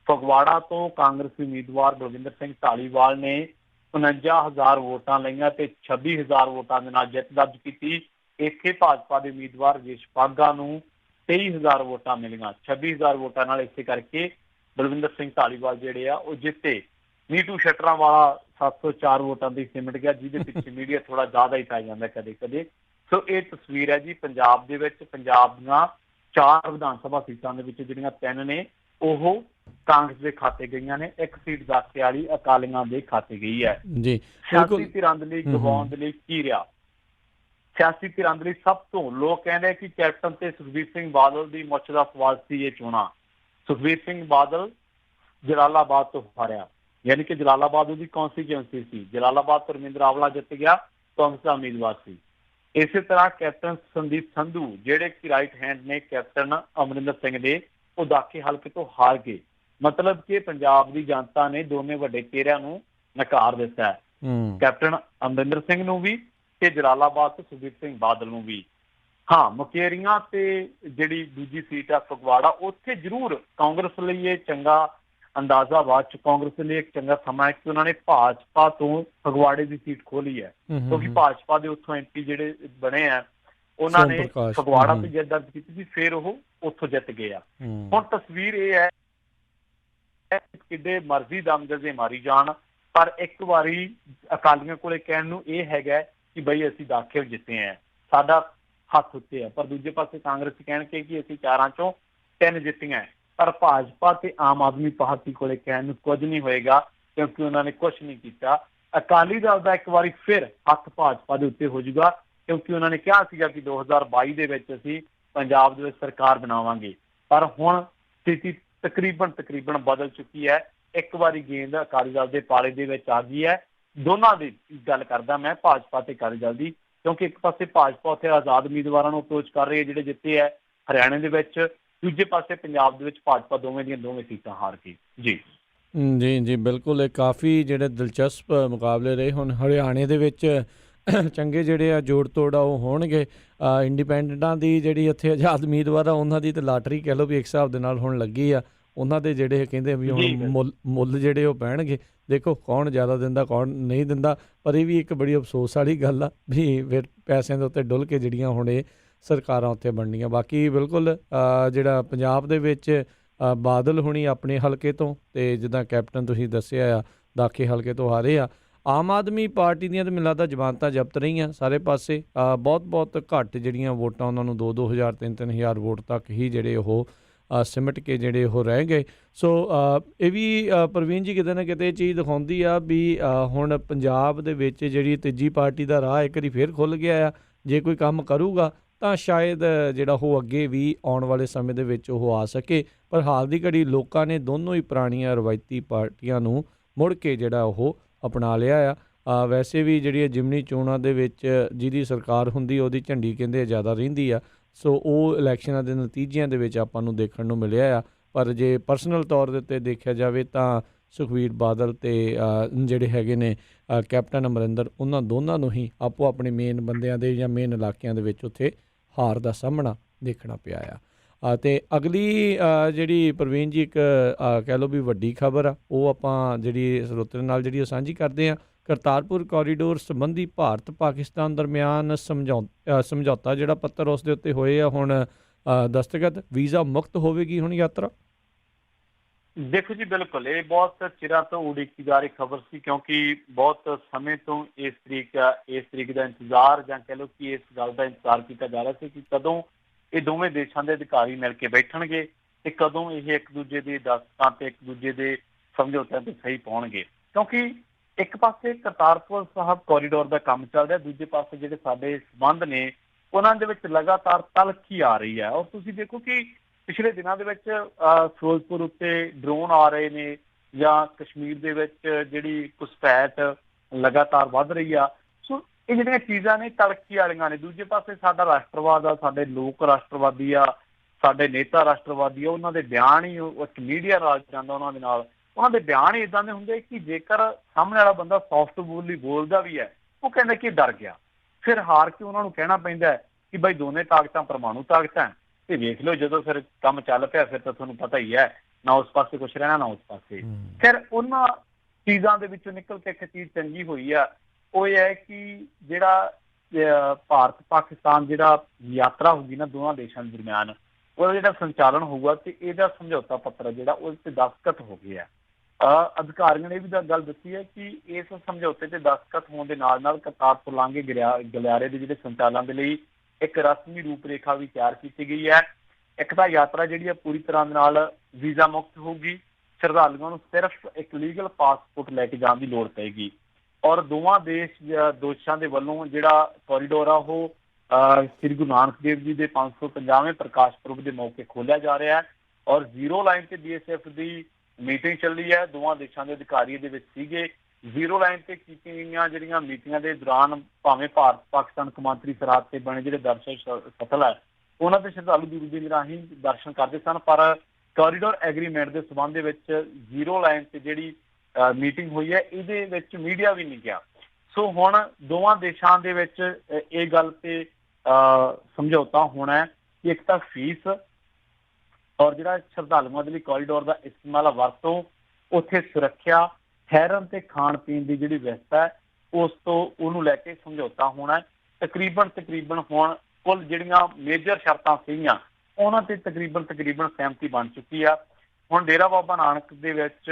ਫਗਵਾੜਾ ਤੋਂ ਕਾਂਗਰਸੀ ਉਮੀਦਵਾਰ ਬਲਵਿੰਦਰ ਸਿੰਘ ਢਾਲੀਵਾਲ ਨੇ 49,000 ਵੋਟਾਂ ਲਈਆਂ ਤੇ 26,000 ਵੋਟਾਂ ਦੇ ਨਾਲ ਜਿੱਤ ਦਰਜ ਕੀਤੀ। ਇੱਥੇ ਭਾਜਪਾ ਦੇ ਉਮੀਦਵਾਰ ਰਜੇਸ਼ ਪਾਗਾ ਨੂੰ 23,000 ਵੋਟਾਂ ਮਿਲੀਆਂ। 26,000 ਵੋਟਾਂ ਨਾਲ ਇਸੇ ਕਰਕੇ ਬਲਵਿੰਦਰ ਸਿੰਘ ਢਾਲੀਵਾਲ ਜਿਹੜੇ ਆ ਉਹ ਜਿੱਤੇ। ਨੀਟੂ ਸ਼ਟਰਾਂ ਵਾਲਾ 704 ਵੋਟਾਂ ਦੀ ਸਿਮਟ ਗਿਆ, ਜਿਹਦੇ ਪਿੱਛੇ ਮੀਡੀਆ ਥੋੜਾ ਜ਼ਿਆਦਾ ਹੀ ਪੈ ਜਾਂਦਾ ਕਦੇ ਕਦੇ। ਸੋ ਇਹ ਤਸਵੀਰ ਹੈ ਜੀ ਪੰਜਾਬ ਦੇ ਵਿੱਚ। ਪੰਜਾਬ ਦੀਆਂ 4 ਵਿਧਾਨ ਸਭਾ ਸੀਟਾਂ ਦੇ ਵਿੱਚ ਜਿਹੜੀਆਂ 3 ਨੇ ਉਹ ਕਾਂਗਰਸ ਦੇ ਖਾਤੇ ਗਈਆਂ ਨੇ, ਇੱਕ ਸੀਟ ਦਾਖੇ ਵਾਲੀ ਅਕਾਲੀਆਂ ਦੇ ਖਾਤੇ ਗਈ ਹੈ ਜੀ। ਸਿਆਸੀ ਧਿਰਾਂ ਦੇ ਲਈ ਗਵਾਉਣ ਦੇ ਲਈ ਕੀ ਰਿਹਾ? ਸਿਆਸੀ ਧਿਰਾਂ ਦੇ ਲਈ ਸਭ ਤੋਂ ਲੋਕ ਕਹਿੰਦੇ ਕਿ ਕੈਪਟਨ ਤੇ ਸੁਖਬੀਰ ਸਿੰਘ ਬਾਦਲ ਦੀ ਮੁੱਛ ਦਾ ਸਵਾਲ ਸੀ ਇਹ ਚੋਣਾਂ। ਸੁਖਬੀਰ ਸਿੰਘ ਬਾਦਲ ਜਲਾਲਾਬਾਦ ਤੋਂ ਹਾਰਿਆ, ਯਾਨੀ ਕਿ ਜਲਾਲਾਬਾਦ ਉਹਦੀ ਕੌਂਸਟੀਚੁਐਂਸੀ ਸੀ। ਜਲਾਲਾਬਾਦ ਤੋਂ ਰਵਿੰਦਰ ਆਵਲਾ ਜਿੱਤ ਗਿਆ, ਕਾਂਗਰਸ ਦਾ ਉਮੀਦਵਾਰ ਸੀ। ਇਸੇ ਤਰ੍ਹਾਂ ਕੈਪਟਨ ਸੰਦੀਪ ਸੰਧੂ ਜਿਹੜੇ ਕਿ ਰਾਈਟ ਹੈਂਡ ਨੇ ਕੈਪਟਨ ਅਮਰਿੰਦਰ ਸਿੰਘ ਦੇ, ਉਹ ਦਾਖੇ ਹਲਕੇ ਤੋਂ ਹਾਰ ਗਏ। ਮਤਲਬ ਕਿ ਪੰਜਾਬ ਦੀ ਜਨਤਾ ਨੇ ਦੋਨੇ ਵੱਡੇ ਚਿਹਰਿਆਂ ਨੂੰ ਨਕਾਰ ਦਿੱਤਾ ਹੈ, ਕੈਪਟਨ ਅਮਰਿੰਦਰ ਸਿੰਘ ਨੂੰ ਵੀ ਤੇ ਜਲਾਲਾਬਾਦ ਤੋਂ ਸੁਖਬੀਰ ਸਿੰਘ ਬਾਦਲ ਨੂੰ ਵੀ। ਹਾਂ, ਮੁਕੇਰੀਆਂ ਤੇ ਜਿਹੜੀ ਦੂਜੀ ਸੀਟ ਆ ਫਗਵਾੜਾ, ਉੱਥੇ ਜ਼ਰੂਰ ਕਾਂਗਰਸ ਲਈ ਇਹ ਚੰਗਾ ਅੰਦਾਜ਼ਾ ਬਾਅਦ ਚ ਕਾਂਗਰਸ ਲਈ ਇੱਕ ਚੰਗਾ ਸਮਾਂ ਹੈ ਕਿ ਉਹਨਾਂ ਨੇ ਭਾਜਪਾ ਤੋਂ ਫਗਵਾੜੇ ਦੀ ਸੀਟ ਖੋਲੀ ਹੈ, ਕਿਉਂਕਿ ਭਾਜਪਾ ਦੇ ਉੱਥੋਂ ਐਮਪੀ ਜਿਹੜੇ ਬਣੇ ਆ ਉਹਨਾਂ ਨੇ ਫਗਵਾੜਾ ਤੇ ਜਿੱਤ ਦਰਜ ਕੀਤੀ ਸੀ, ਫਿਰ ਉਹ ਉੱਥੋਂ ਜਿੱਤ ਗਏ ਆ। ਹੁਣ ਤਸਵੀਰ ਇਹ ਹੈ ਕਿੱਡੇ ਮਰਜ਼ੀ ਦਮਗਜ਼ੇ ਮਾਰੀ ਜਾਣ, ਪਰ ਇੱਕ ਵਾਰੀ ਅਕਾਲੀਆਂ ਕੋਲੇ ਕਹਿਣ ਨੂੰ ਇਹ ਹੈਗਾ ਕਿ ਬਈ ਅਸੀਂ ਦਾਖਲ ਜਿੱਤੇ ਆ, ਸਾਡਾ ਹੱਥ ਉੱਤੇ ਹੈ। ਪਰ ਦੂਜੇ ਪਾਸੇ ਕਾਂਗਰਸ ਕਹਿਣਗੇ ਕਿ ਅਸੀਂ 4 ਚੋਂ 3 ਜਿੱਤੀਆਂ। ਪਰ ਭਾਜਪਾ ਤੇ ਆਮ ਆਦਮੀ ਪਾਰਟੀ ਕੋਲੇ ਕਹਿਣ ਨੂੰ ਕੁਝ ਨਹੀਂ ਹੋਏਗਾ, ਕਿਉਂਕਿ ਉਹਨਾਂ ਨੇ ਕੁਝ ਨਹੀਂ ਕੀਤਾ। ਅਕਾਲੀ ਦਲ ਦਾ ਇੱਕ ਵਾਰੀ ਫਿਰ ਹੱਥ ਭਾਜਪਾ ਦੇ ਉੱਤੇ ਹੋ ਜਾਊਗਾ, ਕਿਉਂਕਿ ਉਹਨਾਂ ਨੇ ਕਿਹਾ ਸੀਗਾ ਕਿ 2022 ਦੇ ਵਿੱਚ ਅਸੀਂ ਪੰਜਾਬ ਦੇ ਵਿੱਚ ਸਰਕਾਰ ਬਣਾਵਾਂਗੇ। ਪਰ ਹੁਣ ਸਥਿਤੀ ਤਕਰੀਬਨ ਬਦਲ ਚੁੱਕੀ ਹੈ। ਇੱਕ ਵਾਰੀ ਗੇਂਦ ਅਕਾਲੀ ਦਲ ਦੇ ਪਾਲੇ ਦੇ ਵਿੱਚ ਆ ਗਈ ਹੈ। ਦੋਨਾਂ ਦੀ ਗੱਲ ਕਰਦਾ ਮੈਂ, ਭਾਜਪਾ ਤੇ ਅਕਾਲੀ ਦਲ ਦੀ, ਕਿਉਂਕਿ ਇੱਕ ਪਾਸੇ ਭਾਜਪਾ ਉੱਥੇ ਆਜ਼ਾਦ ਉਮੀਦਵਾਰਾਂ ਨੂੰ ਅਪਰੋਚ ਕਰ ਰਹੀ ਹੈ ਜਿਹੜੇ ਜਿੱਤੇ ਹੈ ਹਰਿਆਣੇ ਦੇ ਵਿੱਚ, ਦੂਜੇ ਪਾਸੇ ਪੰਜਾਬ ਦੇ ਵਿੱਚ ਭਾਜਪਾ ਦੋਵੇਂ ਦੀਆਂ ਦੋਵੇਂ ਸੀਟਾਂ ਹਾਰ ਗਈ। ਜੀ ਜੀ ਬਿਲਕੁਲ, ਇਹ ਕਾਫੀ ਜਿਹੜੇ ਦਿਲਚਸਪ ਮੁਕਾਬਲੇ ਰਹੇ। ਹੁਣ ਹਰਿਆਣੇ ਦੇ ਵਿੱਚ ਚੰਗੇ ਜਿਹੜੇ ਆ ਜੋੜ ਤੋੜ ਆ ਉਹ ਹੋਣਗੇ। ਇੰਡੀਪੈਂਡੈਂਟਾਂ ਦੀ ਜਿਹੜੀ ਉੱਥੇ ਆਜ਼ਾਦ ਉਮੀਦਵਾਰ ਆ ਉਹਨਾਂ ਦੀ ਤਾਂ ਲਾਟਰੀ ਕਹਿ ਲਓ ਵੀ ਇੱਕ ਹਿਸਾਬ ਦੇ ਨਾਲ ਹੁਣ ਲੱਗੀ ਆ। ਉਹਨਾਂ ਦੇ ਜਿਹੜੇ ਕਹਿੰਦੇ ਵੀ ਹੁਣ ਮੁੱਲ ਜਿਹੜੇ ਉਹ ਪੈਣਗੇ। ਦੇਖੋ ਕੌਣ ਜ਼ਿਆਦਾ ਦਿੰਦਾ ਕੌਣ ਨਹੀਂ ਦਿੰਦਾ, ਪਰ ਇਹ ਵੀ ਇੱਕ ਬੜੀ ਅਫਸੋਸ ਵਾਲੀ ਗੱਲ ਆ ਵੀ ਫਿਰ ਪੈਸਿਆਂ ਦੇ ਉੱਤੇ ਡੁੱਲ ਕੇ ਜਿਹੜੀਆਂ ਹੁਣ ਇਹ ਸਰਕਾਰਾਂ ਉੱਥੇ ਬਣਨੀਆਂ। ਬਾਕੀ ਬਿਲਕੁਲ ਜਿਹੜਾ ਪੰਜਾਬ ਦੇ ਵਿੱਚ ਬਾਦਲ ਹੁਣੀ ਆਪਣੇ ਹਲਕੇ ਤੋਂ, ਅਤੇ ਜਿੱਦਾਂ ਕੈਪਟਨ ਤੁਸੀਂ ਦੱਸਿਆ ਆ ਦਾਖੇ ਹਲਕੇ ਤੋਂ ਹਾਰੇ ਆ। ਆਮ ਆਦਮੀ ਪਾਰਟੀ ਦੀਆਂ ਤਾਂ ਮੈਨੂੰ ਲੱਗਦਾ ਜ਼ਮਾਨਤਾਂ ਜ਼ਬਤ ਰਹੀਆਂ ਸਾਰੇ ਪਾਸੇ। ਬਹੁਤ ਘੱਟ ਜਿਹੜੀਆਂ ਵੋਟਾਂ ਉਹਨਾਂ ਨੂੰ 2-2 ਹਜ਼ਾਰ 3-3 ਹਜ਼ਾਰ ਵੋਟ ਤੱਕ ਹੀ ਜਿਹੜੇ ਉਹ ਸਿਮਟ ਕੇ ਜਿਹੜੇ ਉਹ ਰਹਿ ਗਏ। ਸੋ ਇਹ ਵੀ ਪ੍ਰਵੀਨ ਜੀ ਕਿਤੇ ਨਾ ਕਿਤੇ ਇਹ ਚੀਜ਼ ਦਿਖਾਉਂਦੀ ਆ ਵੀ ਹੁਣ ਪੰਜਾਬ ਦੇ ਵਿੱਚ ਜਿਹੜੀ ਤੀਜੀ ਪਾਰਟੀ ਦਾ ਰਾਹ ਇੱਕ ਵਾਰੀ ਫਿਰ ਖੁੱਲ੍ਹ ਗਿਆ ਆ। ਜੇ ਕੋਈ ਕੰਮ ਕਰੂਗਾ ਤਾਂ ਸ਼ਾਇਦ ਜਿਹੜਾ ਉਹ ਅੱਗੇ ਵੀ ਆਉਣ ਵਾਲੇ ਸਮੇਂ ਦੇ ਵਿੱਚ ਉਹ ਆ ਸਕੇ। ਪਰ ਹਾਲ ਦੀ ਘੜੀ ਲੋਕਾਂ ਨੇ ਦੋਨੋਂ ਹੀ ਪੁਰਾਣੀਆਂ ਰਵਾਇਤੀ ਪਾਰਟੀਆਂ ਨੂੰ ਮੁੜ ਕੇ ਜਿਹੜਾ ਉਹ ਅਪਣਾ ਲਿਆ ਆ। ਵੈਸੇ ਵੀ ਜਿਹੜੀਆਂ ਜ਼ਿਮਨੀ ਚੋਣਾਂ ਦੇ ਵਿੱਚ ਜਿਹਦੀ ਸਰਕਾਰ ਹੁੰਦੀ ਉਹਦੀ ਝੰਡੀ ਕਹਿੰਦੇ ਜ਼ਿਆਦਾ ਰਹਿੰਦੀ ਆ। ਸੋ ਉਹ ਇਲੈਕਸ਼ਨਾਂ ਦੇ ਨਤੀਜਿਆਂ ਦੇ ਵਿੱਚ ਆਪਾਂ ਨੂੰ ਦੇਖਣ ਨੂੰ ਮਿਲਿਆ ਆ। ਪਰ ਜੇ ਪਰਸਨਲ ਤੌਰ ਦੇ ਉੱਤੇ ਦੇਖਿਆ ਜਾਵੇ ਤਾਂ ਸੁਖਬੀਰ ਬਾਦਲ ਅਤੇ ਜਿਹੜੇ ਹੈਗੇ ਨੇ ਕੈਪਟਨ ਅਮਰਿੰਦਰ, ਉਹਨਾਂ ਦੋਨਾਂ ਨੂੰ ਹੀ ਆਪੋ ਆਪਣੇ ਮੇਨ ਬੰਦਿਆਂ ਦੇ ਜਾਂ ਮੇਨ ਇਲਾਕਿਆਂ ਦੇ ਵਿੱਚ ਉੱਥੇ ਹਾਰ ਦਾ ਸਾਹਮਣਾ ਦੇਖਣਾ ਪਿਆ ਆ। ਅਤੇ ਅਗਲੀ ਜਿਹੜੀ ਪ੍ਰਵੀਨ ਜੀ ਇੱਕ ਕਹਿ ਲਓ ਵੀ ਵੱਡੀ ਖਬਰ ਆ, ਉਹ ਆਪਾਂ ਜਿਹੜੀ ਸਰੋਤਿਆਂ ਨਾਲ ਜਿਹੜੀ ਉਹ ਸਾਂਝੀ ਕਰਦੇ ਹਾਂ। ਕਰਤਾਰਪੁਰ ਕੋਰੀਡੋਰ ਸੰਬੰਧੀ ਭਾਰਤ ਪਾਕਿਸਤਾਨ ਦਰਮਿਆਨ ਸਮਝੌਤਾ ਜਿਹੜਾ ਪੱਤਰ ਉਸ ਦੇ ਉੱਤੇ ਹੋਏ ਆ ਹੁਣ ਦਸਤਖਤ। ਵੀਜ਼ਾ ਮੁਕਤ ਹੋਵੇਗੀ ਹੁਣ ਯਾਤਰਾ। ਦੇਖੋ ਜੀ, ਬਿਲਕੁਲ ਇਹ ਬਹੁਤ ਚਿਰਾਂ ਤੋਂ ਉਡੀਕੀ ਜਾ ਰਹੀ ਖਬਰ ਸੀ, ਕਿਉਂਕਿ ਬਹੁਤ ਸਮੇਂ ਤੋਂ ਇਸ ਤਰੀਕ ਦਾ ਇੰਤਜ਼ਾਰ, ਜਾਂ ਕਹਿ ਲਓ ਕਿ ਇਸ ਗੱਲ ਦਾ ਇੰਤਜ਼ਾਰ ਕੀਤਾ ਜਾ ਰਿਹਾ ਸੀ ਕਿ ਕਦੋਂ ਇਹ ਦੋਵੇਂ ਦੇਸ਼ਾਂ ਦੇ ਅਧਿਕਾਰੀ ਮਿਲ ਕੇ ਬੈਠਣਗੇ ਤੇ ਕਦੋਂ ਇਹ ਇੱਕ ਦੂਜੇ ਦੇ ਦਸਤਾਂ ਤੇ ਇੱਕ ਦੂਜੇ ਦੇ ਸਮਝੌਤਿਆਂ ਤੇ ਸਹੀ ਪਾਉਣਗੇ। ਕਿਉਂਕਿ ਇੱਕ ਪਾਸੇ ਕਰਤਾਰਪੁਰ ਸਾਹਿਬ ਕੋਰੀਡੋਰ ਦਾ ਕੰਮ ਚੱਲ ਰਿਹਾ, ਦੂਜੇ ਪਾਸੇ ਜਿਹੜੇ ਸਾਡੇ ਸੰਬੰਧ ਨੇ ਉਹਨਾਂ ਦੇ ਵਿੱਚ ਲਗਾਤਾਰ ਤਲਖੀ ਆ ਰਹੀ ਹੈ। ਔਰ ਤੁਸੀਂ ਦੇਖੋ ਕਿ ਪਿਛਲੇ ਦਿਨਾਂ ਦੇ ਵਿੱਚ ਫਿਰੋਜ਼ਪੁਰ ਉੱਤੇ ਡਰੋਨ ਆ ਰਹੇ ਨੇ, ਜਾਂ ਕਸ਼ਮੀਰ ਦੇ ਵਿੱਚ ਜਿਹੜੀ ਘੁਸਪੈਠ ਲਗਾਤਾਰ ਵੱਧ ਰਹੀ ਆ। ਸੋ ਇਹ ਜਿਹੜੀਆਂ ਚੀਜ਼ਾਂ ਨੇ ਤਲਖੀ ਵਾਲੀਆਂ ਨੇ। ਦੂਜੇ ਪਾਸੇ ਸਾਡਾ ਰਾਸ਼ਟਰਵਾਦ ਆ, ਸਾਡੇ ਲੋਕ ਰਾਸ਼ਟਰਵਾਦੀ ਆ, ਸਾਡੇ ਨੇਤਾ ਰਾਸ਼ਟਰਵਾਦੀ ਆ। ਉਹਨਾਂ ਦੇ ਬਿਆਨ ਹੀ ਇੱਕ ਮੀਡੀਆ ਰਾਜ ਜਾਂਦਾ ਉਹਨਾਂ ਦੇ ਨਾਲ। ਉਹਨਾਂ ਦੇ ਬਿਆਨ ਹੀ ਇੱਦਾਂ ਦੇ ਹੁੰਦੇ ਕਿ ਜੇਕਰ ਸਾਹਮਣੇ ਵਾਲਾ ਬੰਦਾ ਸੌਫਟ ਬੋਲੀ ਬੋਲਦਾ ਵੀ ਹੈ, ਉਹ ਕਹਿੰਦਾ ਕਿ ਡਰ ਗਿਆ, ਫਿਰ ਹਾਰ ਕੇ ਉਹਨਾਂ ਨੂੰ ਕਹਿਣਾ ਪੈਂਦਾ ਕਿ ਬਾਈ ਦੋਨੇ ਤਾਕਤਾਂ ਪਰਮਾਣੂ ਤਾਕਤਾਂ। ਤੇ ਵੇਖ ਲਓ ਜਦੋਂ ਫਿਰ ਕੰਮ ਚੱਲ ਪਿਆ, ਫਿਰ ਤਾਂ ਤੁਹਾਨੂੰ ਪਤਾ ਹੀ ਹੈ, ਨਾ ਉਸ ਪਾਸੇ ਕੁਛ ਰਹਿਣਾ ਨਾ ਉਸ ਪਾਸੇ। ਫਿਰ ਉਹਨਾਂ ਚੀਜ਼ਾਂ ਦੇ ਵਿੱਚੋਂ ਨਿਕਲ ਕੇ ਇੱਕ ਚੀਜ਼ ਚੰਗੀ ਹੋਈ ਆ, ਉਹ ਇਹ ਹੈ ਕਿ ਜਿਹੜਾ ਭਾਰਤ ਪਾਕਿਸਤਾਨ ਜਿਹੜਾ ਯਾਤਰਾ ਹੋਊਗੀ ਨਾ ਦੋਵਾਂ ਦੇਸ਼ਾਂ ਦੇ ਦਰਮਿਆਨ, ਉਹਦਾ ਜਿਹੜਾ ਸੰਚਾਲਨ ਹੋਊਗਾ ਤੇ ਇਹਦਾ ਸਮਝੌਤਾ ਪੱਤਰ ਜਿਹੜਾ ਉਹਦੇ ਤੇ ਦਸਤਖਤ ਹੋ ਗਏ ਆ। ਅਧਿਕਾਰੀਆਂ ਨੇ ਇਹ ਵੀ ਗੱਲ ਦੱਸੀ ਹੈ ਕਿ ਇਸ ਸਮਝੌਤੇ ਤੇ ਦਸਤਖਤ ਹੋਣ ਦੇ ਨਾਲ ਨਾਲ ਕਰਤਾਰਪੁਰ ਲਾਂਘੇ ਗਲਿਆਰੇ ਦੇ ਜਿਹੜੇ ਸੰਚਾਲਨ ਦੇ ਲਈ ਇੱਕ ਰਸਮੀ ਰੂਪ ਰੇਖਾ ਵੀ ਤਿਆਰ ਕੀਤੀ ਗਈ ਹੈ। ਇੱਕ ਤਾਂ ਯਾਤਰਾ ਜਿਹੜੀ ਹੈ ਪੂਰੀ ਤਰ੍ਹਾਂ ਦੇ ਨਾਲ ਵੀਜ਼ਾ ਮੁਕਤ ਹੋਊਗੀ। ਸ਼ਰਧਾਲੂਆਂ ਨੂੰ ਸਿਰਫ ਇੱਕ ਲੀਗਲ ਪਾਸਪੋਰਟ ਲੈ ਕੇ ਜਾਣ ਦੀ ਲੋੜ ਪਏਗੀ। ਔਰ ਦੋਵਾਂ ਦੇਸ਼ਾਂ ਦੇ ਵੱਲੋਂ ਜਿਹੜਾ ਕੋਰੀਡੋਰ ਆ ਉਹ ਸ੍ਰੀ ਗੁਰੂ ਨਾਨਕ ਦੇਵ ਜੀ ਦੇ 550ਵੇਂ ਪ੍ਰਕਾਸ਼ ਪੁਰਬ ਦੇ ਮੌਕੇ ਖੋਲ੍ਹਿਆ ਜਾ ਰਿਹਾ ਹੈ। ਔਰ ਜ਼ੀਰੋ ਲਾਈਨ ਤੇ BSF ਦੀ ਮੀਟਿੰਗ ਚੱਲੀ ਹੈ, ਦੋਵਾਂ ਦੇਸ਼ਾਂ ਦੇ ਅਧਿਕਾਰੀ ਇਹਦੇ ਵਿੱਚ ਸੀਗੇ। ਜ਼ੀਰੋ ਲਾਈਨ ਤੇ ਕੀਤੀਆਂ ਗਈਆਂ ਜਿਹੜੀਆਂ ਮੀਟਿੰਗਾਂ ਦੇ ਦੌਰਾਨ ਭਾਵੇਂ ਭਾਰਤ ਪਾਕਿਸਤਾਨ ਕੌਮਾਂਤਰੀ ਸਰਹੱਦ ਤੇ ਬਣੇ ਜਿਹੜੇ ਦਰਸ਼ਨ ਸਥਲ ਹੈ ਉਹਨਾਂ ਦੇ ਸ਼ਰਧਾਲੂ ਦੂਰਬੀਨ ਰਾਹੀਂ ਦਰਸ਼ਨ ਕਰਦੇ ਸਨ, ਪਰ ਕੋਰੀਡੋਰ ਐਗਰੀਮੈਂਟ ਦੇ ਸੰਬੰਧ ਦੇ ਵਿੱਚ ਜ਼ੀਰੋ ਲਾਈਨ ਤੇ ਜਿਹੜੀ ਮੀਟਿੰਗ ਹੋਈ ਹੈ ਇਹਦੇ ਵਿੱਚ ਮੀਡੀਆ ਵੀ ਨਹੀਂ ਗਿਆ। ਸੋ ਹੁਣ ਦੋਵਾਂ ਦੇਸ਼ਾਂ ਦੇ ਵਿੱਚ ਇਹ ਗੱਲ ਤੇ ਸਮਝੌਤਾ ਹੋਣਾ ਹੈ ਕਿ ਇੱਕ ਤਾਂ ਫੀਸ ਔਰ ਜਿਹੜਾ ਸ਼ਰਧਾਲੂਆਂ ਦੇ ਲਈ ਕੋਰੀਡੋਰ ਦਾ ਇਸਤੇਮਾਲ ਵਰਤੋਂ, ਉੱਥੇ ਸੁਰੱਖਿਆ, ਠਹਿਰਨ ਤੇ ਖਾਣ ਪੀਣ ਦੀ ਜਿਹੜੀ ਵਿਵਸਥਾ ਹੈ ਉਸ ਤੋਂ ਉਹਨੂੰ ਲੈ ਕੇ ਸਮਝੌਤਾ ਹੋਣਾ ਹੈ। ਤਕਰੀਬਨ ਹੁਣ ਕੁੱਲ ਜਿਹੜੀਆਂ ਮੇਜਰ ਸ਼ਰਤਾਂ ਸੀਗੀਆਂ ਉਹਨਾਂ ਤੇ ਤਕਰੀਬਨ ਸਹਿਮਤੀ ਬਣ ਚੁੱਕੀ ਆ। ਹੁਣ ਡੇਰਾ ਬਾਬਾ ਨਾਨਕ ਦੇ ਵਿੱਚ